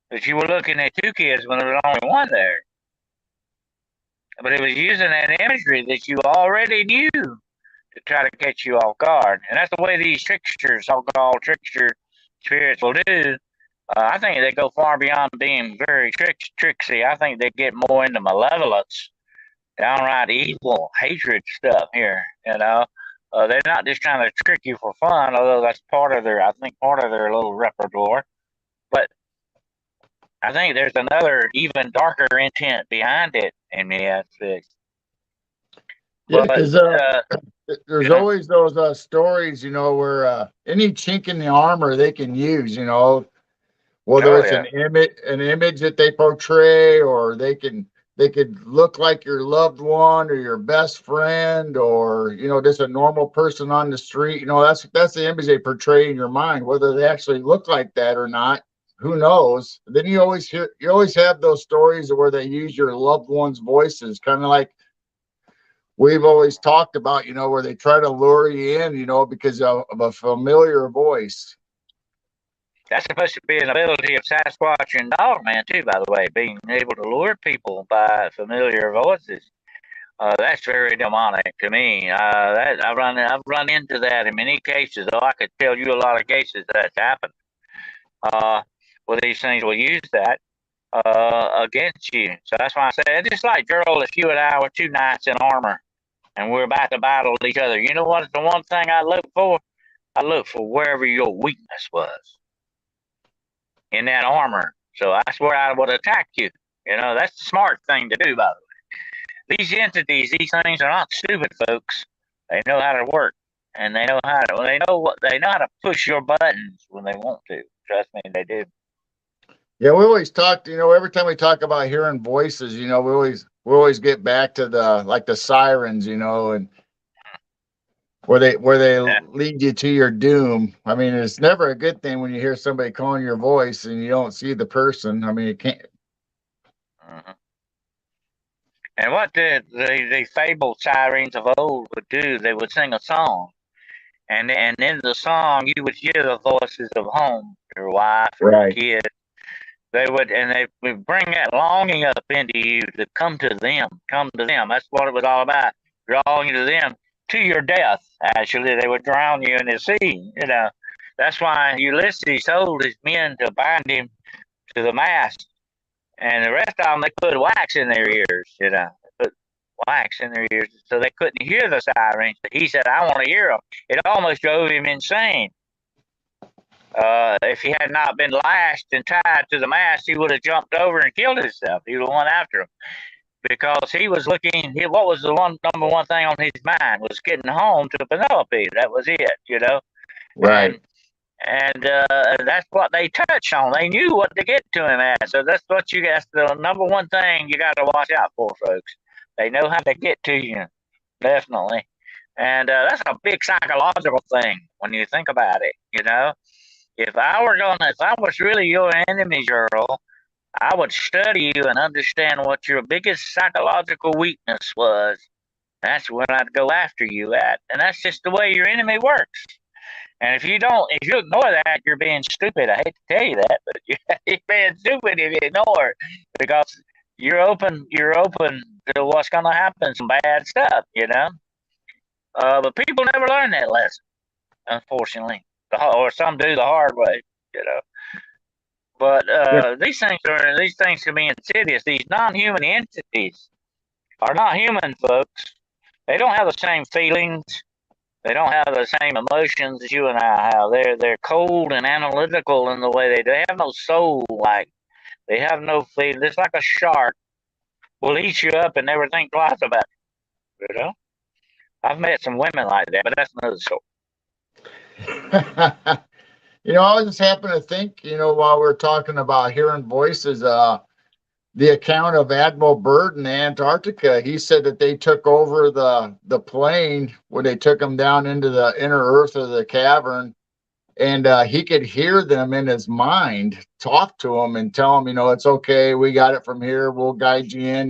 that you were looking at two kids when there was only one there. But it was using that imagery that you already knew to try to catch you off guard. And that's the way these tricksters, so-called trickster spirits, will do. I think they go far beyond being very tricksy. I think they get more into malevolence, downright evil, hatred stuff here. They're not just trying to trick you for fun, although that's I think part of their little repertoire. But I think there's another, even darker intent behind it in the aspect. Yeah, But because there's You know? always those stories, where any chink in the armor they can use, whether Oh it's yeah. an image that they portray, or they could look like your loved one or your best friend, or just a normal person on the street. That's the image they portray in your mind. Whether they actually look like that or not, who knows? Then you always have those stories where they use your loved ones' voices, kind of like we've always talked about, where they try to lure you in, because of a familiar voice. That's supposed to be an ability of Sasquatch and Dogman too, by the way, being able to lure people by familiar voices. That's very demonic to me. That I've run into that in many cases. Though I could tell you a lot of cases that's happened. Uh, well, these things will use that against you. So that's why I say it's just like, girl, if you and I were two knights in armor and we're about to battle each other, you know what's the one thing I look for? I look for wherever your weakness was in that armor. So that's where I would attack you. That's the smart thing to do, by the way. These entities, these things are not stupid, folks. They know how to work, and they know how to push your buttons when they want to. Trust me, they do. Yeah, we always talked, every time we talk about hearing voices, we always get back to the sirens, and where they Yeah. lead you to your doom. I mean, it's never a good thing when you hear somebody calling your voice and you don't see the person. I mean, it can't. Mhm. And what the fabled sirens of old would do, they would sing a song, and in the song you would hear the voices of home, your wife or your Right. kid. They would bring that longing up into you to come to them, come to them. That's what it was all about, drawing you to them to your death. Actually, they would drown you in the sea. That's why Ulysses told his men to bind him to the mast, and the rest of them they put wax in their ears. Put wax in their ears so they couldn't hear the sirens. But he said, "I want to hear them." It almost drove him insane. If he had not been lashed and tied to the mast, he would have jumped over and killed himself. He would have went after him because he was looking. What was the number one thing on his mind was getting home to Penelope. That was it. Right. And that's what they touched on. They knew what to get to him at. So that's what you. That's the number one thing you got to watch out for, folks. They know how to get to you, definitely. And that's a big psychological thing when you think about it. If I was really your enemy, girl, I would study you and understand what your biggest psychological weakness was. That's when I'd go after you at. And that's just the way your enemy works. And if you ignore that, you're being stupid. I hate to tell you that, but you're being stupid if you ignore it because you're open to what's going to happen, some bad stuff. But people never learn that lesson, unfortunately, or some do the hard way. You know. But Yeah. these things can be insidious. These non-human entities are not human, folks. They don't have the same feelings. They don't have the same emotions as you and I have. They're cold and analytical in the way they have no soul. Like they have no feeling. It's like a shark will eat you up and never think twice about it. I've met some women like that, but that's another story. I just happen to think, while we're talking about hearing voices, the account of Admiral Byrd in Antarctica, he said that they took over the plane when they took him down into the inner earth of the cavern, and he could hear them in his mind talk to him and tell him, it's okay, we got it from here, we'll guide you in.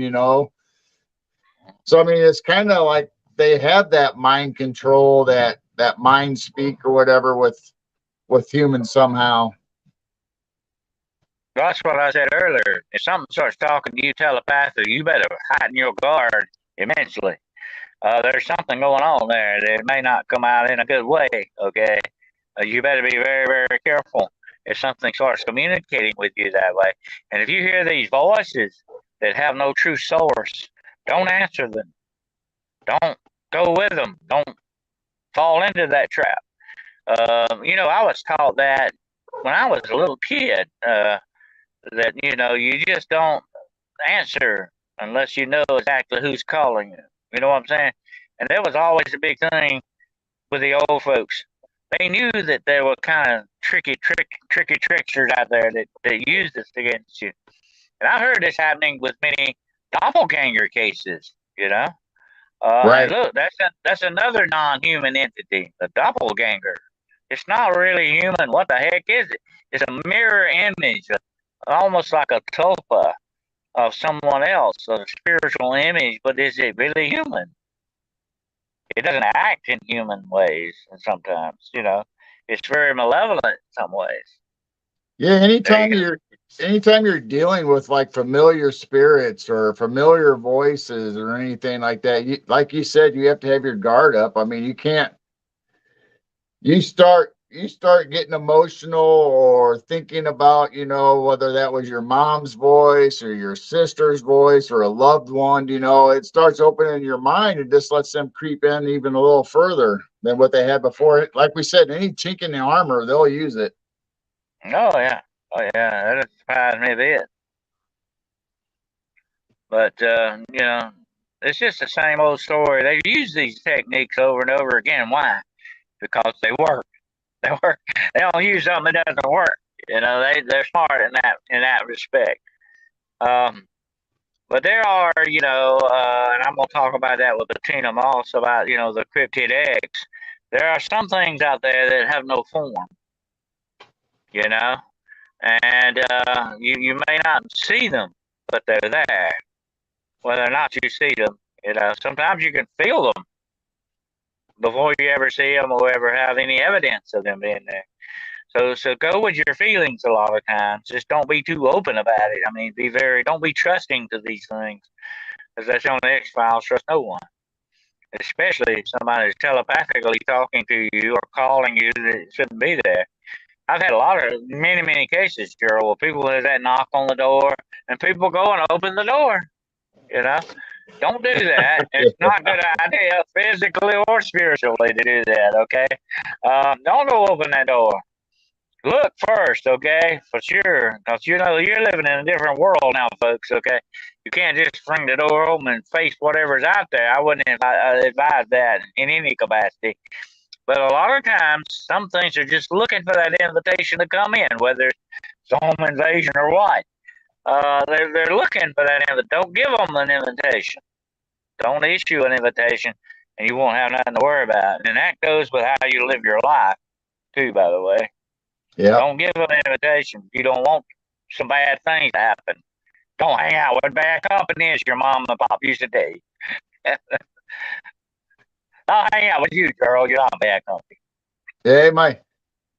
So I mean, it's kind of like they have that mind control, that mind speak or whatever with humans somehow. That's what I said earlier. If something starts talking to you telepathically, you better heighten your guard immensely. There's something going on there that may not come out in a good way. Okay, you better be very, very careful if something starts communicating with you that way. And if you hear these voices that have no true source, don't answer them. Don't go with them. Don't fall into that trap. I was taught that when I was a little kid. That you just don't answer unless you know exactly who's calling you. You know what I'm saying? And that was always a big thing with the old folks. They knew that there were kind of tricky tricksters out there that used this against you. And I've heard this happening with many doppelganger cases, you know. And Right. look, that's another non-human entity, the doppelganger. It's not really human. What the heck is it? It's a mirror image, almost like a tulpa of someone else, a spiritual image. But is it really human? It doesn't act in human ways, and sometimes, it's very malevolent in some ways. Yeah, There you anytime you're dealing with like familiar spirits or familiar voices or anything like that, like you said, you have to have your guard up. I mean, you can't you start getting emotional or thinking about, whether that was your mom's voice or your sister's voice or a loved one, it starts opening your mind and just lets them creep in even a little further than what they had before. Like we said, any chink in the armor, they'll use it. go. Oh yeah, that doesn't surprise me a bit. But it's just the same old story. They use these techniques over and over again. Why? Because they work. They work. They don't use something that doesn't work. They're smart in that respect. Um, but there are, and I'm gonna talk about that with Bettina Moss about the cryptid eggs. There are some things out there that have no form, you know, and you may not see them, but they're there. Whether or not you see them, sometimes you can feel them before you ever see them or ever have any evidence of them being there. So go with your feelings a lot of times. Just don't be too open about it. I mean, don't be trusting to these things, because that's on the X Files. Trust no one, especially if somebody's telepathically talking to you or calling you that shouldn't be there. I've had many cases, Gerald, where people have that knock on the door and people go and open the door. You know, don't do that. It's not a good idea, physically or spiritually, to do that. Okay, don't go open that door. Look first, okay, for sure, because you're living in a different world now, folks. Okay, you can't just bring the door open and face whatever's out there. I wouldn't advise that in any capacity. But a lot of times, some things are just looking for that invitation to come in, whether it's home invasion or what. They're looking for that invitation. Don't give them an invitation. Don't issue an invitation, and you won't have nothing to worry about. And that goes with how you live your life, too, by the way. Yeah. Don't give them an invitation. You don't want some bad things to happen. Don't hang out with bad company, as your mom and pop used to do. I'll hang out with you, girl. You're not bad company. Yeah,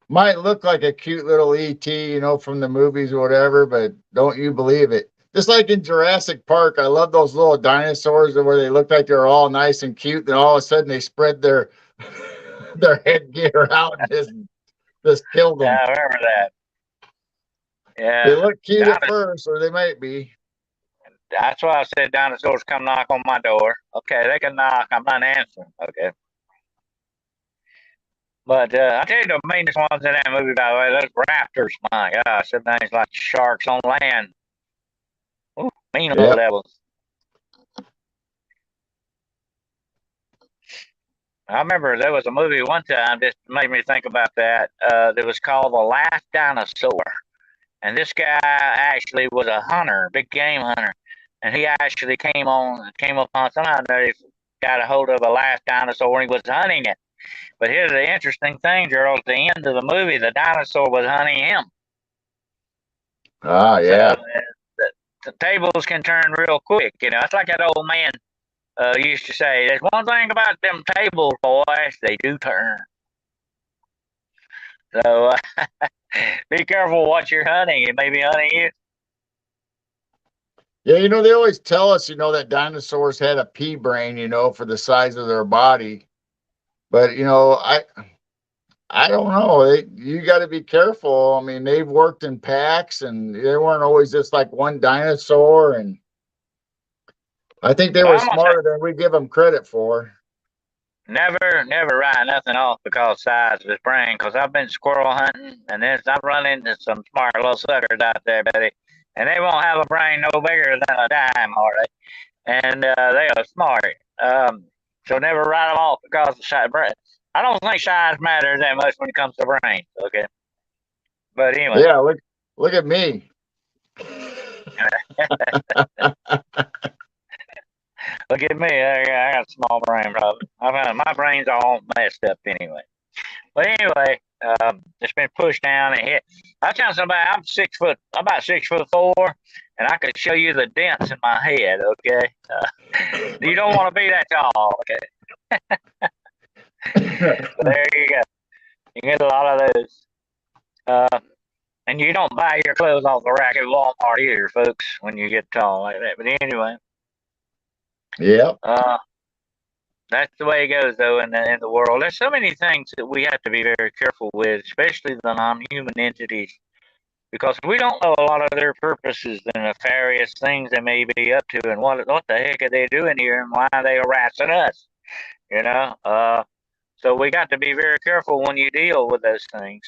might look like a cute little ET, from the movies or whatever, but don't you believe it. Just like in Jurassic Park, I love those little dinosaurs where they look like they're all nice and cute, then all of a sudden they spread their their headgear out and just killed Yeah, them. I remember that. They Yeah. look cute at first, or they might be. That's why I said dinosaurs come knock on my door. Okay, they can knock. I'm not answering. Okay. But I tell you, the meanest ones in that movie, by the way, those raptors. My gosh, them things like sharks on land. Ooh, mean Yeah. little devils. I remember there was a movie one time that made me think about that. That was called The Last Dinosaur. And this guy actually was a hunter, big game hunter. And he actually came upon somehow they got a hold of a last dinosaur and he was hunting it. But here's the interesting thing, Gerald. At the end of the movie, the dinosaur was hunting him. Ah, So yeah. the tables can turn real quick. It's like that old man used to say. There's one thing about them tables, boys, they do turn. So be careful what you're hunting. It may be hunting you. Yeah, they always tell us, that dinosaurs had a pea brain, for the size of their body. But, I don't know. You got to be careful. I mean, they've worked in packs and they weren't always just like one dinosaur. And I think they Well, were I'm gonna say smarter than we give them credit for. never write nothing off because of size of his brain. Because I've been squirrel hunting, and I've run into some smart little suckers out there, buddy, and they won't have a brain no bigger than a dime, are they? And they are smart. So never write them off because of size. I don't think size matters that much when it comes to brains. Okay, but anyway, Yeah, look at me. look at me. I got a small brain, probably. I found my brain's all messed up anyway. But anyway, it's been pushed down and hit. I tell somebody I'm 6 foot, about 6'4", and I could show you the dents in my head. Okay, you don't want to be that tall. Okay, but there you go. You get a lot of those. Uh, and you don't buy your clothes off the rack at Walmart either, folks, when you get tall like that. But anyway, Yep. uh, that's the way it goes, though, in the world. There's so many things that we have to be very careful with, especially the non-human entities, because we don't know a lot of their purposes, the nefarious things they may be up to, and what the heck are they doing here, and why are they harassing us? You know, so we got to be very careful when you deal with those things.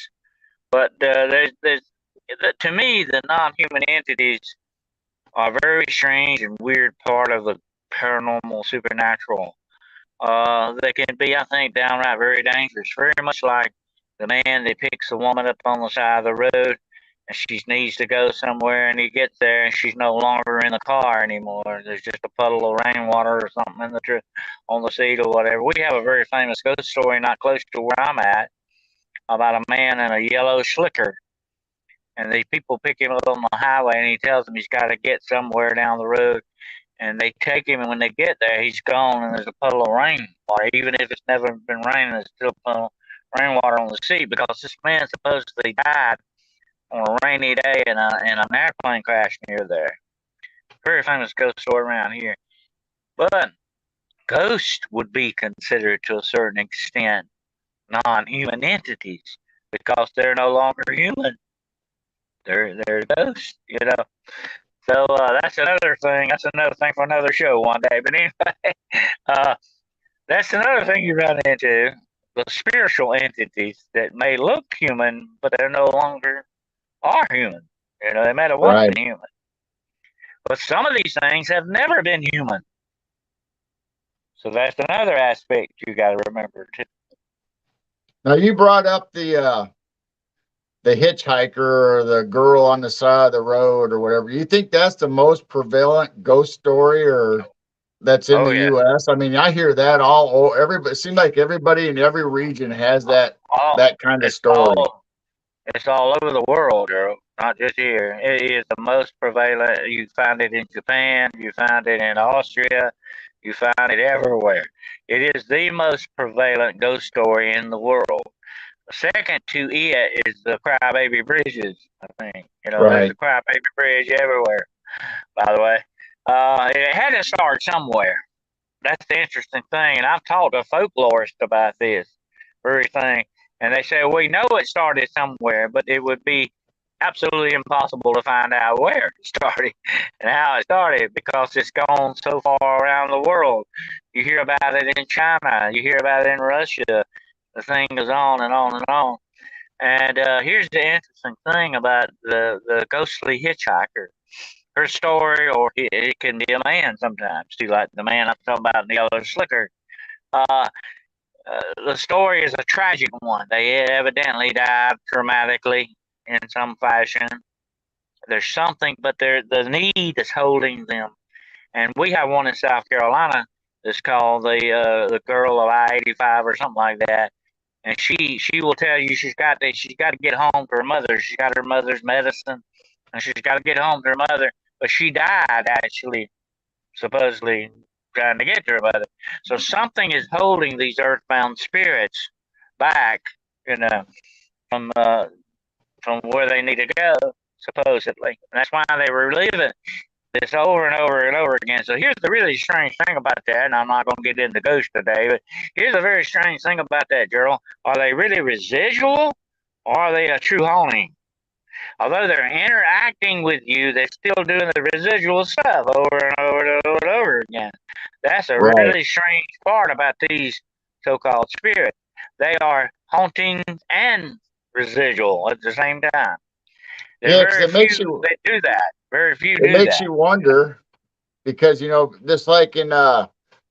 But to me, the non-human entities are a very strange and weird part of the paranormal, supernatural. They can be, I think, downright very dangerous. Very much like the man that picks a woman up on the side of the road, and she needs to go somewhere, and he gets there, and she's no longer in the car anymore. There's just a puddle of rainwater or something in on the seat or whatever. We have a very famous ghost story not close to where I'm at about a man in a yellow slicker, and these people pick him up on the highway, and he tells them he's got to get somewhere down the road, and they take him, and when they get there, he's gone, and there's a puddle of rain water. Even if it's never been raining, there's still a puddle of rainwater on the seat because this man supposedly died on a rainy day in an airplane crash near there. Very famous ghost story around here. But ghosts would be considered to a certain extent non-human entities because they're no longer human. They're ghosts, you know. So that's another thing. That's another thing for another show one day. But anyway, uh, that's another thing you run into: the spiritual entities that may look human, but they're no longer are human. You know, they may have once Right. been human, but some of these things have never been human. So that's another aspect you got to remember too. Now you brought up the hitchhiker or the girl on the side of the road or whatever. You think that's the most prevalent ghost story or that's in Oh the yeah. US? I mean, I hear that everybody it seems like everybody in every region has All that kind of it's story. all it's all over the world, girl. Not just here. It is the most prevalent. You find it in Japan. You find it in Austria. You find it everywhere. It is the most prevalent ghost story in the world. Second to it is the crybaby bridges. I think there's a Right. crybaby bridge everywhere. By the way, it had to start somewhere. That's the interesting thing, and I've talked to folklorists about this very thing, and they say we know it started somewhere, but it would be absolutely impossible to find out where it started and how it started because it's gone so far around the world. You hear about it in China, you hear about it in Russia. The thing goes on and on and on. And here's the interesting thing about the ghostly hitchhiker. Her story, or it can be a man sometimes too, like the man I'm talking about in the yellow slicker. Uh, the story is a tragic one. They evidently died dramatically in some fashion. There's something, but the need is holding them. And we have one in South Carolina that's called the girl of I-85 or something like that. And she will tell you she's got to get home to her mother. She's got her mother's medicine, and she's got to get home to her mother. But she died actually, supposedly trying to get to her mother. So something is holding these earthbound spirits back, you know, from uh, from where they need to go, supposedly. And that's why they were reliving this over and over and over again. So here's the really strange thing about that, and I'm not going to get into ghosts today, but here's a very strange thing about that, girl. Are they really residual, or are they a true haunting? Although they're interacting with you, they're still doing the residual stuff over and over and over and over again. That's a Right. really strange part about these so-called spirits. They are haunting and residual at the same time. There's Yeah, because very few that do that. Very few it do makes that. you wonder because just like in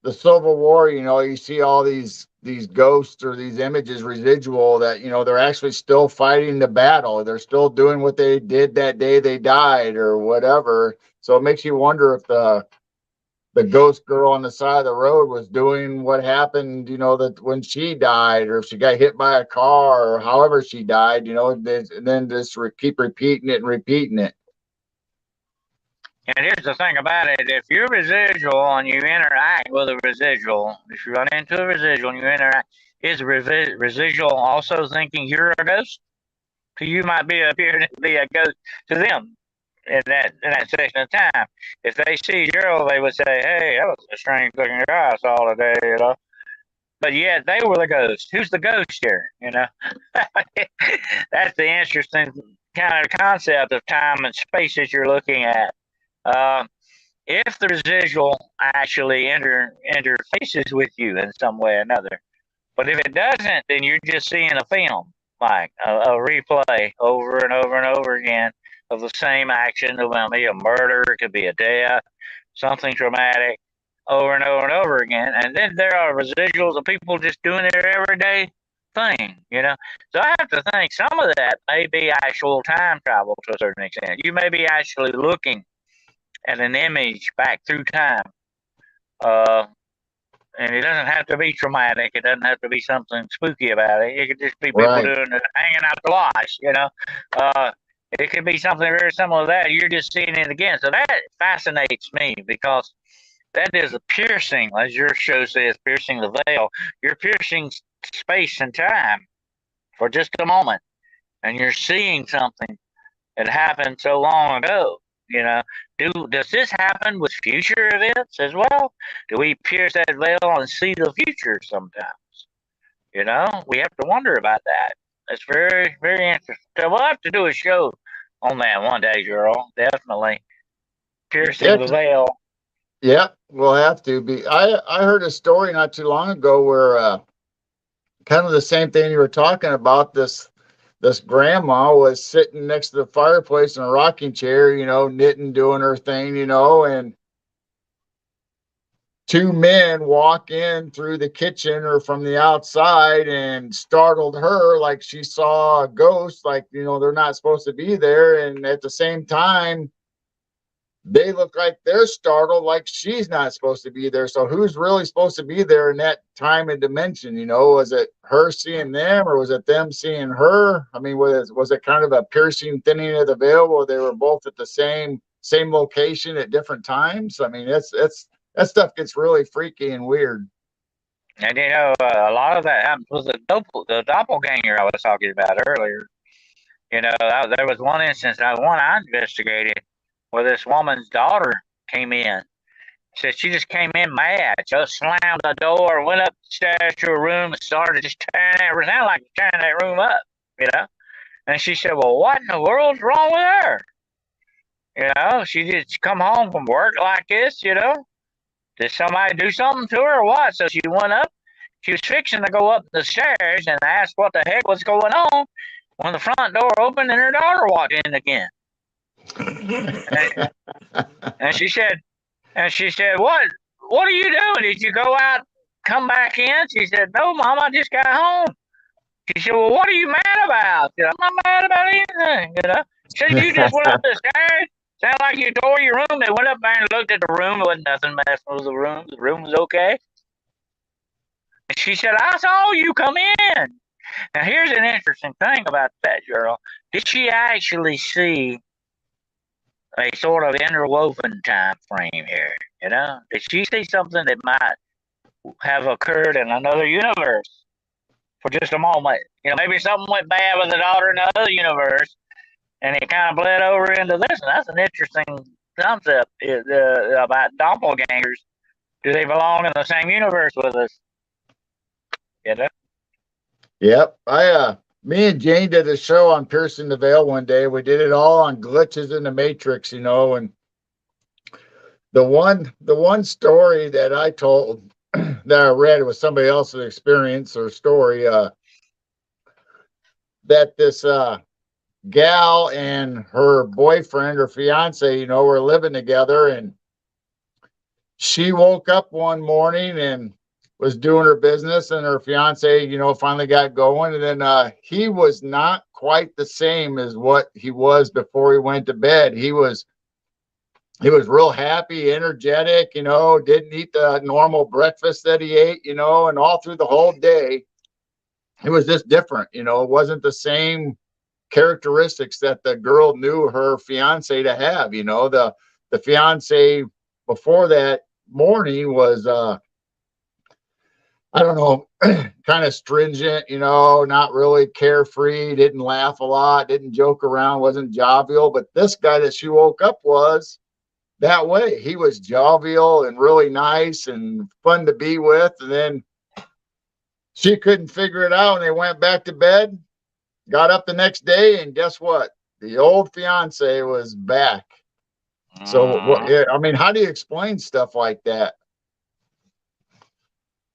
the Civil War, you know, you see all these ghosts or these images residual that, you know, they're actually still fighting the battle. They're still doing what they did that day they died or whatever. So it makes you wonder if the ghost girl on the side of the road was doing what happened, you know, that when she died, or if she got hit by a car, or however she died, you know, and then just keep repeating it and repeating it. And here's the thing about it: if you're residual and you interact with a residual, if you run into a residual and you interact, is the residual also thinking you're a ghost? So you might be appearing to be a ghost to them in that section of time. If they see Gerald, they would say, "Hey, that was a strange looking guy I saw today," you know. But yet they were the ghost. Who's the ghost here? You know, that's the interesting kind of concept of time and space that you're looking at. Uh, if the residual actually interfaces with you in some way or another, but if it doesn't, then you're just seeing a film, like a replay over and over and over again of the same action. It might be a murder, it could be a death, something traumatic, over and over and over again. And then there are residuals of people just doing their everyday thing, you know. So I have to think some of that may be actual time travel to a certain extent. You may be actually looking at an image back through time. Uh, and it doesn't have to be traumatic. It doesn't have to be something spooky about it. It could just be people Right. doing it, hanging out the wash, you know. Uh, it could be something very similar to that. You're just seeing it again. So that fascinates me because that is a piercing, as your show says, piercing the veil. You're piercing space and time for just a moment, and you're seeing something that happened so long ago. You know, does this happen with future events as well? Do we pierce that veil and see the future sometimes? You know, we have to wonder about that. It's very, very interesting. So we'll have to do a show on that one day, girl. Definitely piercing Yeah. the veil. Yeah, we'll have to be. I heard a story not too long ago where kind of the same thing you were talking about. This grandma was sitting next to the fireplace in a rocking chair, you know, knitting, doing her thing, you know, and two men walk in through the kitchen or from the outside and startled her like she saw a ghost, like, you know, they're not supposed to be there. And at the same time, they look like they're startled, like she's not supposed to be there. So who's really supposed to be there in that time and dimension? You know, was it her seeing them, or was it them seeing her? I mean, was it kind of a piercing thinning of the veil where they were both at the same location at different times? I mean, it's that stuff gets really freaky and weird. And you know, a lot of that happens with the doppelganger I was talking about earlier. You know, there was one instance, one I investigated, where this woman's daughter came in. Said she just came in mad, just slammed the door, went upstairs to her room, and started just tearing that. It sounded like tearing that room up, you know. And she said, "Well, what in the world's wrong with her? You know, she just come home from work like this, you know. Did somebody do something to her or what?" So she went up. She was fixing to go up the stairs and asked what the heck was going on when the front door opened and her daughter walked in again. And, and she said, what are you doing? Did you go out, come back in?" She said, "No, Mom, I just got home." She said, "Well, what are you mad about?" She said, "I'm not mad about anything, you know." She said, "You just went up the stairs. Sound like you tore your room." They went up there and looked at the room. There wasn't nothing messing with the room. The room was okay. And she said, "I saw you come in." Now, here's an interesting thing about that girl. Did she actually see a sort of interwoven time frame here? You know, did she see something that might have occurred in another universe for just a moment? You know, maybe something went bad with the daughter in the other universe, and it kind of bled over into this. And that's an interesting concept about doppelgangers. Do they belong in the same universe with us? You know? Yep. Me and Jane did a show on piercing the veil one day. We did it all on glitches in the matrix, you know, and the one story that I told that I read, it was somebody else's experience or story, that this gal and her boyfriend or fiance, you know, were living together, and she woke up one morning and was doing her business, and her fiance, finally got going. And then he was not quite the same as what he was before he went to bed. He was real happy, energetic, didn't eat the normal breakfast that he ate, and all through the whole day, it was just different. It wasn't the same characteristics that the girl knew her fiance to have. The fiance before that morning was I don't know, kind of stringent, not really carefree, didn't laugh a lot, didn't joke around, wasn't jovial. But this guy that she woke up was that way. He was jovial and really nice and fun to be with. And then she couldn't figure it out, and they went back to bed, got up the next day, and guess what? The old fiance was back. So, Mm, I mean, how do you explain stuff like that?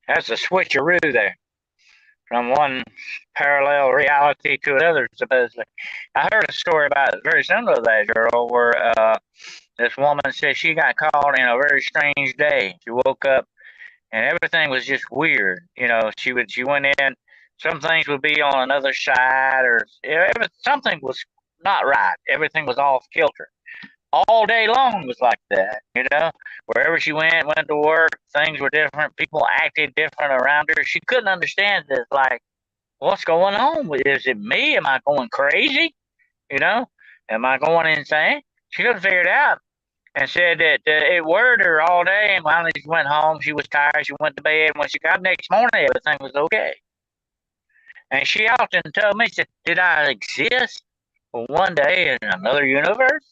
that's a switcheroo there from one parallel reality to another, supposedly. I heard a story about it very similar to that, girl, where this woman said she got caught in a very strange day. She woke up and everything was just weird. She went in, some things would be on another side, or something was not right. Everything was off kilter. All day long was like that. Wherever she went to work, things were different. People acted different around her. She couldn't understand this. Like, what's going on? Is it me? Am I going crazy? You know, am I going insane? She couldn't figure it out, and said that it worried her all day. And finally, she went home. She was tired. She went to bed. When she got next morning, everything was okay. And she often told me, she said, "Did I exist for one day in another universe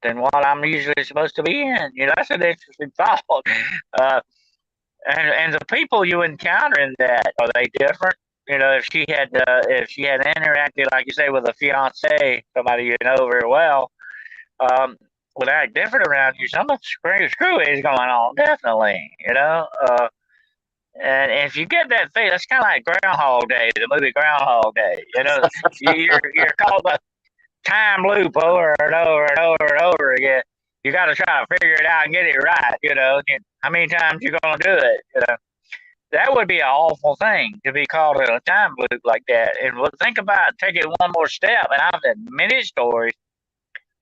than what I'm usually supposed to be in?" That's an interesting thought. Uh, and the people you encounter in that, are they different? If she had interacted, like you say, with a fiance, somebody you know very well, um, would act different around you. Some screwy is going on, definitely. And if you get that feeling, it's kind of like Groundhog Day, the movie Groundhog Day. You're caught the time loop over and over and over and over again. You got to try to figure it out and get it right. How many times you gonna do it? That would be an awful thing to be caught in a time loop like that. And think about taking one more step. And I've had many stories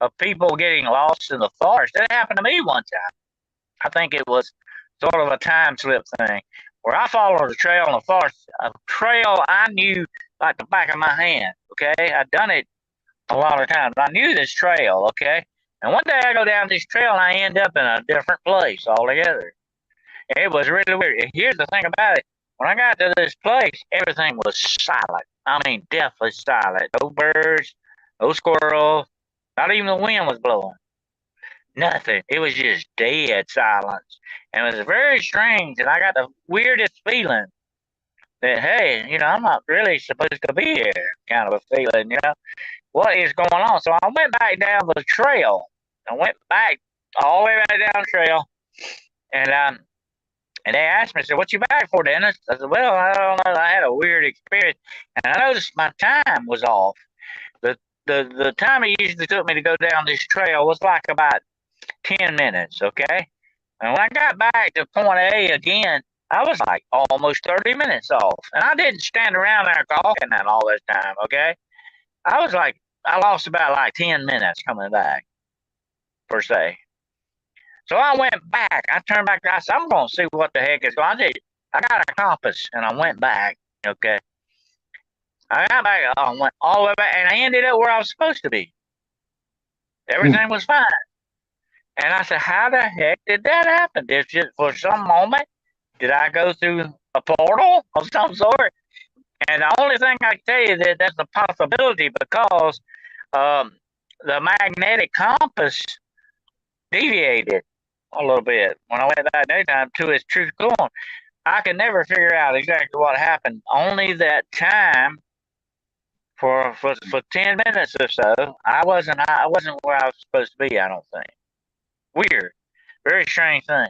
of people getting lost in the forest. That happened to me one time. I think it was sort of a time slip thing where I followed a trail in the forest, a trail I knew like the back of my hand. Okay, I'd done it a lot of times. I knew this trail. Okay, and one day I go down this trail and I end up in a different place altogether. It was really weird. And here's the thing about it. When I got to this place, everything was silent. I mean, deathly silent. No birds, no squirrels, not even the wind was blowing. Nothing. It was just dead silence. And it was very strange. And I got the weirdest feeling that, hey, I'm not really supposed to be here, kind of a feeling. What is going on? So I went back down the trail. I went back all the way back down the trail. And they asked me, said, "What you back for, Dennis?" I said, "Well, I don't know. I had a weird experience. And I noticed my time was off. The time it usually took me to go down this trail was like about 10 minutes, okay? And when I got back to point A again, I was like almost 30 minutes off. And I didn't stand around there talking that all this time, okay? I lost about like 10 minutes coming back, per se. So I went back. I turned back. I said, I'm going to see what the heck is going on. I got a compass, and I went back, okay? I got back. I went all the way back, and I ended up where I was supposed to be. Everything was fine. And I said, how the heck did that happen? Did just for some moment, did I go through a portal of some sort? And the only thing I can tell you that that's a possibility because um, the magnetic compass deviated a little bit when I went back that time to its true form. I could never figure out exactly what happened. Only that time for 10 minutes or so, I wasn't where I was supposed to be. I don't think. Weird, very strange thing.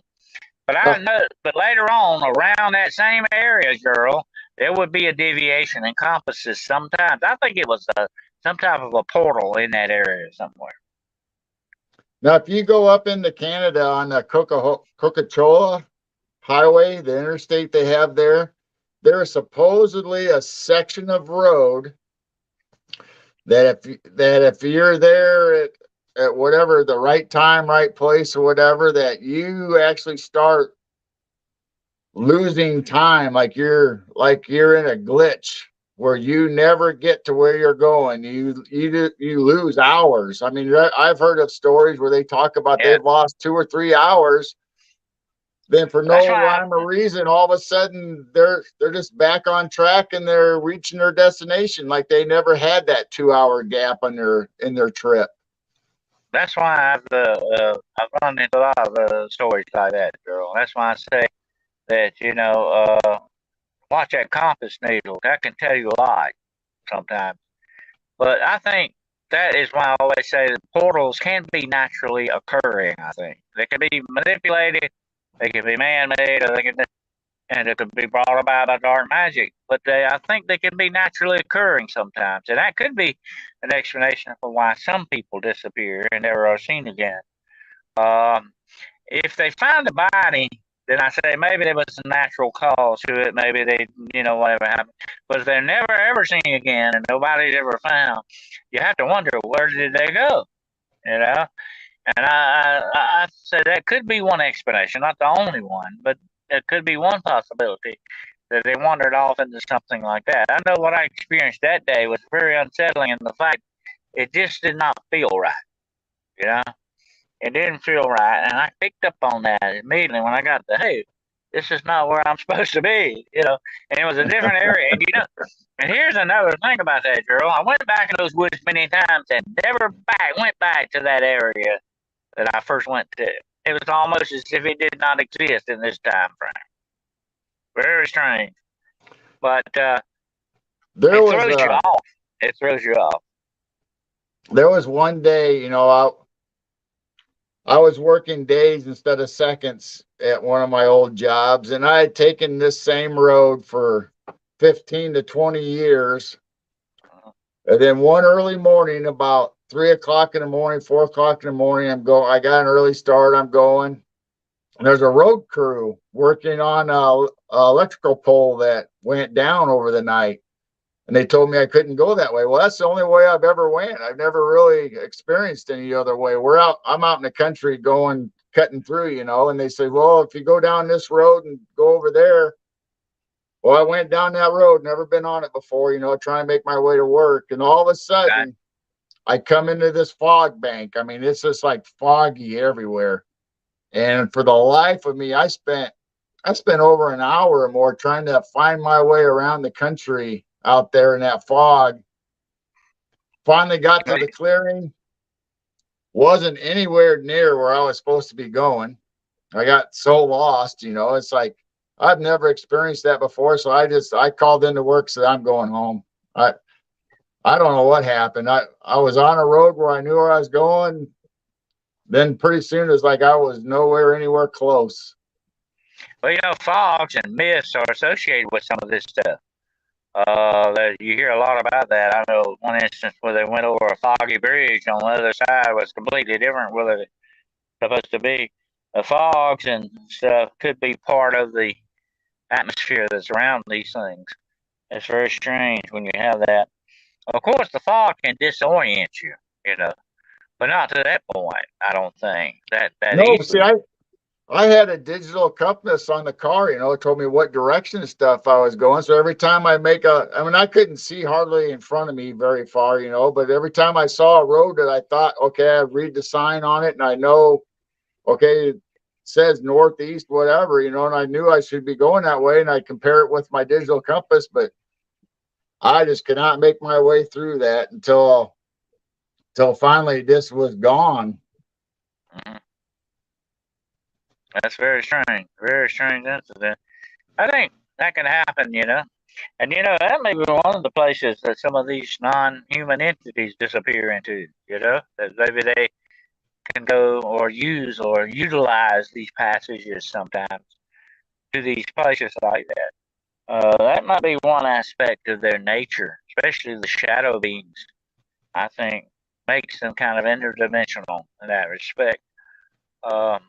But I know, but later on, around that same area, girl, there would be a deviation in compasses sometimes. I think it was some type of a portal in that area somewhere. Now, if you go up into Canada on the Coca-Cola Highway, the interstate they have there, there is supposedly a section of road that if you're there at whatever the right time, right place, or whatever, that you actually start losing time, like you're in a glitch where you never get to where you're going. You lose hours. I mean, I've heard of stories where they talk about Yeah, they've lost 2 or 3 hours. Then for that's no why. rhyme or reason, all of a sudden they're just back on track and they're reaching their destination like they never had that 2 hour gap on their trip. That's why I've run into a lot of stories like that, girl. That's why I say that watch that compass needle. That can tell you a lot sometimes. But I think that is why I always say that portals can be naturally occurring. I think they can be manipulated, they can be man-made, or they can and it could be brought about by dark magic. But I think they can be naturally occurring sometimes, and that could be an explanation for why some people disappear and never are seen again. Um, if they find a body, then I say maybe there was a natural cause to it. Maybe they, whatever happened. But if they're never ever seen again and nobody's ever found, you have to wonder where did they go? You know, and I say that could be one explanation, not the only one, but it could be one possibility that they wandered off into something like that. I know what I experienced that day was very unsettling, and the fact it just did not feel right. You know, it didn't feel right, and I picked up on that immediately when I got the hey, this is not where I'm supposed to be. And it was a different area. And here's another thing about that, girl. I went back in those woods many times and never went back to that area that I first went to. It was almost as if it did not exist in this time frame. Very strange, but There it was throws you off. It throws you off. there was one day, I was working days instead of seconds at one of my old jobs, and I had taken this same road for 15 to 20 years. And then one early morning, about 3 o'clock in the morning, 4 o'clock in the morning, I got an early start. I'm going. And there's a road crew working on a electrical pole that went down over the night. And they told me I couldn't go that way. Well, that's the only way I've ever went. I've never really experienced any other way. I'm out in the country going, cutting through, and they say, well, if you go down this road and go over there. Well, I went down that road, never been on it before, trying to make my way to work. And all of a Okay. sudden, I come into this fog bank. I mean, it's just like foggy everywhere. And for the life of me, I spent over an hour or more trying to find my way around the country out there in that fog. Finally got to the clearing, wasn't anywhere near where I was supposed to be going. I got so lost, it's like I've never experienced that before. So I called into work, said I'm going home. I don't know what happened. I was on a road where I knew where I was going. Then pretty soon it was like I was nowhere anywhere close. Well, fogs and myths are associated with some of this stuff. You hear a lot about that. I know one instance where they went over a foggy bridge on the other side was completely different where it's supposed to be. The fogs and stuff could be part of the atmosphere that's around these things. It's very strange when you have that. Of course, the fog can disorient you, you know, but not to that point. I don't think that No, see, easily. I had a digital compass on the car, it told me what direction and stuff I was going. So every time I mean, I couldn't see hardly in front of me very far, but every time I saw a road that I thought, okay, I read the sign on it and I know, okay, it says northeast, whatever, and I knew I should be going that way. And I compare it with my digital compass, but I just could not make my way through that until finally this was gone. Mhm. That's very strange incident. I think that can happen. And that may be one of the places that some of these non-human entities disappear into. That maybe they can go or use or utilize these passages sometimes to these places like that. That might be one aspect of their nature, especially the shadow beings. I think. makes them kind of interdimensional in that respect. Um,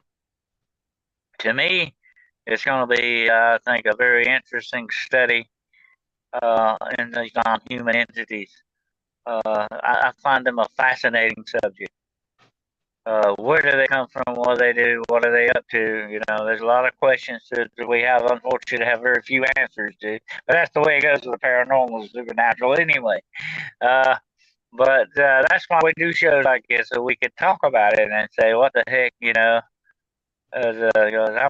to me, it's going to be, I think, a very interesting study in these non-human entities. I find them a fascinating subject. Where do they come from? What do they do? What are they up to? You know, there's a lot of questions that we have, unfortunately, have very few answers to. But that's the way it goes with the paranormal and supernatural anyway. Uh, but that's why we do shows like this, so we can talk about it and say, what the heck, you know, because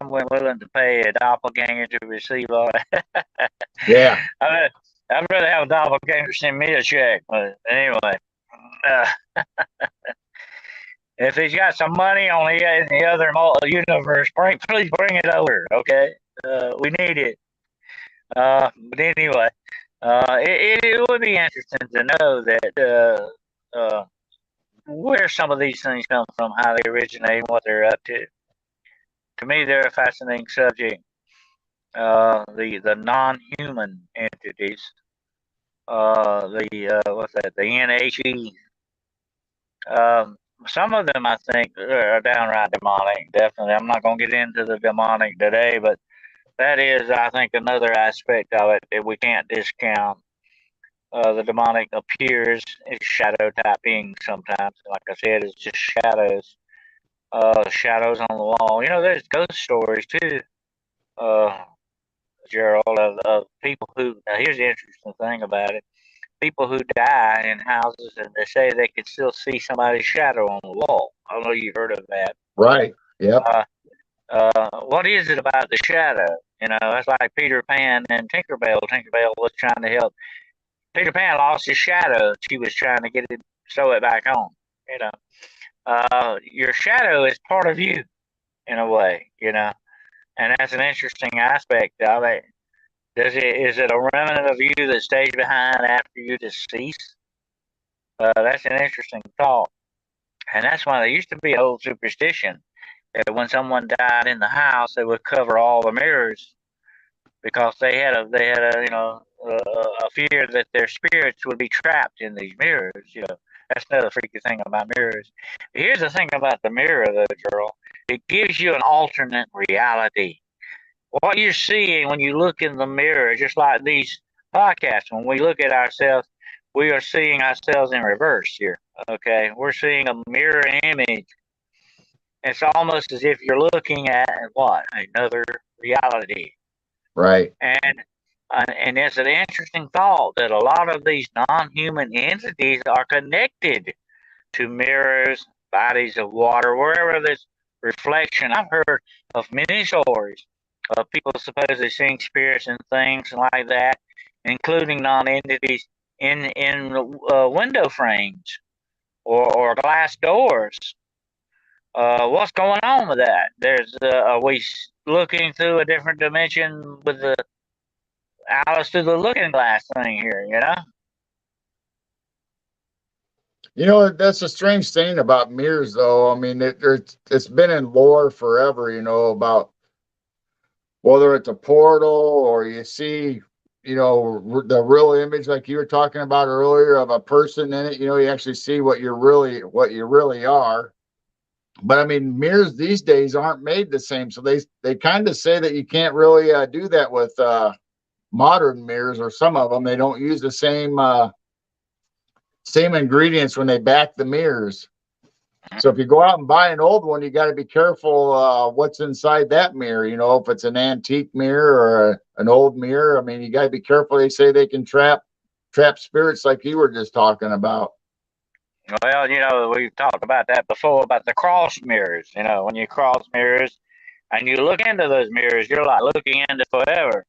I'm willing to pay a doppelganger to receive all that. Yeah. I'd rather have a doppelganger send me a check. But anyway, uh, if he's got some money on the other universe, please bring it over, okay? We need it. But anyway, it would be interesting to know that where some of these things come from, how they originate, what they're up to. To me, they're a fascinating subject. The non-human entities, the what's that? The NHE. Um, some of them, I think, are downright demonic. Definitely, I'm not going to get into the demonic today, but that is, I think, another aspect of it that we can't discount. The demonic appears as shadow type beings sometimes. Like I said, it's just shadows. Shadows on the wall. You know, there's ghost stories too. Uh, Gerald, of people who. Now, here's the interesting thing about it: people who die in houses, and they say they can still see somebody's shadow on the wall. I don't know if you've heard of that. Right. Yep. Uh, what is it about the shadow? You know, that's like Peter Pan and Tinkerbell. Tinkerbell was trying to help. Peter Pan lost his shadow. She was trying to get it, sew it back on. You know, your shadow is part of you in a way. You know, and that's an interesting aspect of it. Is it a remnant of you that stays behind after you decease? That's an interesting thought, and that's why there used to be an old superstition that when someone died in the house, they would cover all the mirrors because they had a a fear that their spirits would be trapped in these mirrors. You know, that's another freaky thing about mirrors. Here's the thing about the mirror, though, girl. It gives you an alternate reality. What you're seeing when you look in the mirror, just like these podcasts, when we look at ourselves, we are seeing ourselves in reverse here. Okay, we're seeing a mirror image. It's almost as if you're looking at what, another reality. Right. And it's an interesting thought that a lot of these non-human entities are connected to mirrors, bodies of water, wherever there's reflection. I've heard of many stories of people supposedly seeing spirits and things like that, including non-entities in window frames or glass doors. What's going on with that? Are we looking through a different dimension with the Alice through the looking glass thing here? You know? You know, that's a strange thing about mirrors, though. I mean, it's been in lore forever, you know, about whether it's a portal or you see, you know, the real image like you were talking about earlier of a person in it. You know, you actually see what you really are. But I mean, mirrors these days aren't made the same, so they kind of say that you can't really do that with modern mirrors, or some of them. They don't use the same ingredients when they back the mirrors. So if you go out and buy an old one, you got to be careful what's inside that mirror. You know, if it's an antique mirror or an old mirror, I mean, you got to be careful. They say they can trap spirits, like you were just talking about. Well, you know, we've talked about that before about the cross mirrors. You know, when you cross mirrors and you look into those mirrors, you're like looking into forever.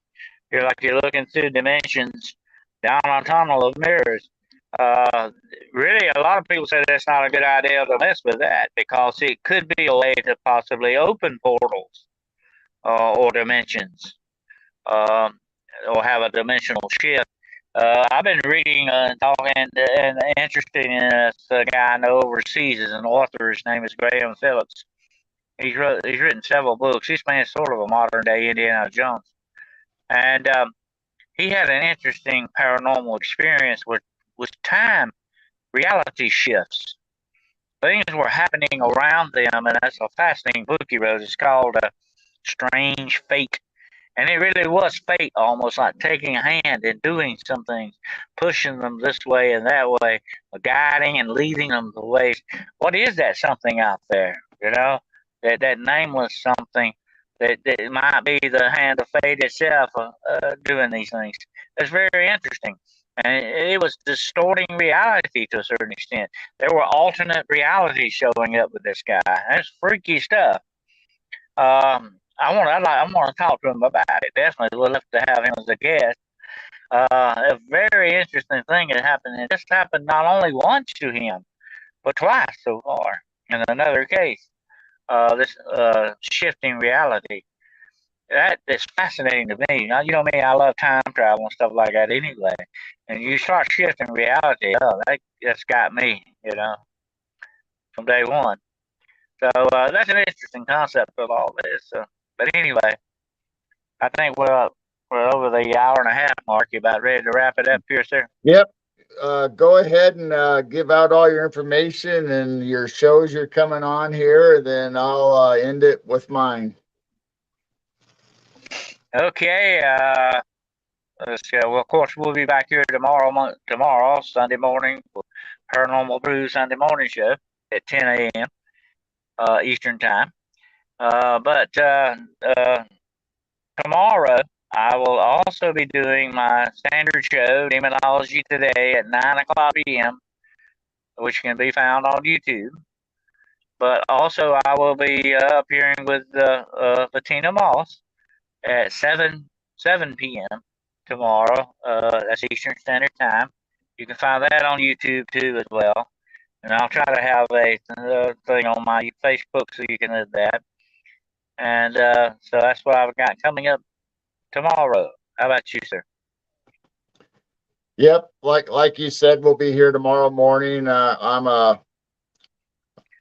You're looking through dimensions down a tunnel of mirrors. Uh, Really, a lot of people say that's not a good idea to mess with that because it could be a way to possibly open portals or dimensions, um, or have a dimensional shift. I've been reading and talking and interested in this guy I know overseas is an author. His name is Graham Phillips. He's written several books. This man's sort of a modern day Indiana Jones, and he had an interesting paranormal experience with time reality shifts. things were happening around them, and that's a fascinating book he wrote. It's called Strange Fate. And it really was fate, almost like taking a hand and doing some things, pushing them this way and that way, guiding and leading them the ways. What is that something out there? You know, that nameless something that might be the hand of fate itself doing these things. It's very interesting. And it was distorting reality to a certain extent. There were alternate realities showing up with this guy. That's freaky stuff. I want to talk to him about it. Definitely, we'll have to have him as a guest. A very interesting thing had happened. It just happened not only once to him, but twice so far. In another case, this shifting reality. That is fascinating to me. Now, you know me, I love time travel and stuff like that anyway. And you start shifting reality, that's got me, from day one. So that's an interesting concept of all this. But anyway, I think we're over the hour and a half mark. You about ready to wrap it up here, sir? Yep. Go ahead and give out all your information and your shows you're coming on here. Then I'll end it with mine. Okay. Well, of course, we'll be back here tomorrow, Sunday morning, for Paranormal Brew Sunday morning show at 10 a.m. Eastern time. But tomorrow, I will also be doing my standard show, Demonology Today, at 9 o'clock p.m., which can be found on YouTube. But also, I will be appearing with Bettina Moss at 7 p.m. tomorrow. That's Eastern Standard Time. You can find that on YouTube too as well. And I'll try to have a thing on my Facebook so you can add that. And so that's what I've got coming up tomorrow. How about you, sir? Yep, like you said, we'll be here tomorrow morning. I'm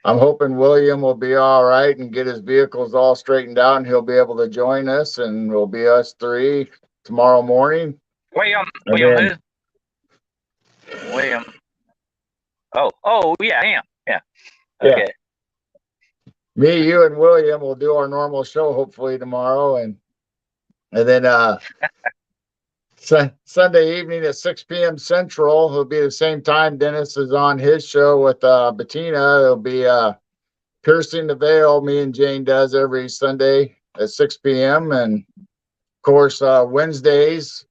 hoping William will be all right and get his vehicles all straightened out, and he'll be able to join us, and we'll be us three tomorrow morning. William who? William. Oh, yeah, him. Yeah. Okay. Yeah. Me, you, and William will do our normal show hopefully tomorrow, and then Sunday evening at 6 p.m. Central, it'll be the same time Dennis is on his show with Bettina. It'll be Piercing the Veil. Me and Jane does every Sunday at 6 p.m. And of course, Wednesdays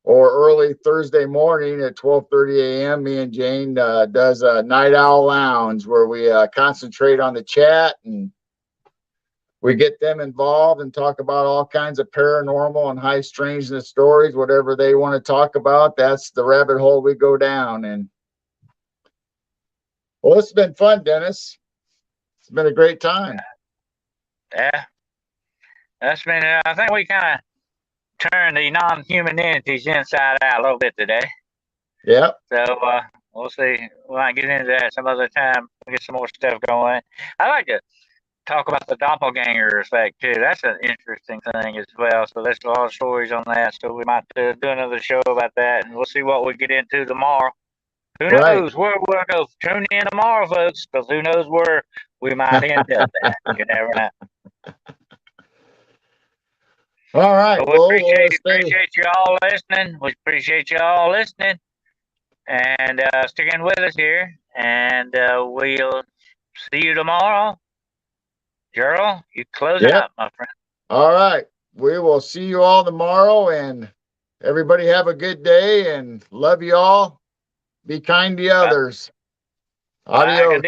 or early Thursday morning at 12:30 a.m. Me and Jane does a Night Owl Lounge where we concentrate on the chat and we get them involved and talk about all kinds of paranormal and high strangeness stories, whatever they want to talk about. That's the rabbit hole we go down. And well, it's been fun, Dennis. It's been a great time. Yeah. That's been, I think we kind of turned the non-human entities inside out a little bit today. Yep. So we'll see. We might get into that some other time. We'll get some more stuff going. I like to talk about the doppelganger effect too. That's an interesting thing as well. So there's a lot of stories on that. So we might do another show about that, and we'll see what we get into tomorrow. Who knows where we'll go? Tune in tomorrow, folks, because who knows where we might end up at. You never know. All right. Well, we appreciate you all listening. We appreciate you all listening and sticking with us here. And we'll see you tomorrow. Geryl, you close out, my friend. All right. We will see you all tomorrow, and everybody have a good day and love you all. Be kind to others. Adios.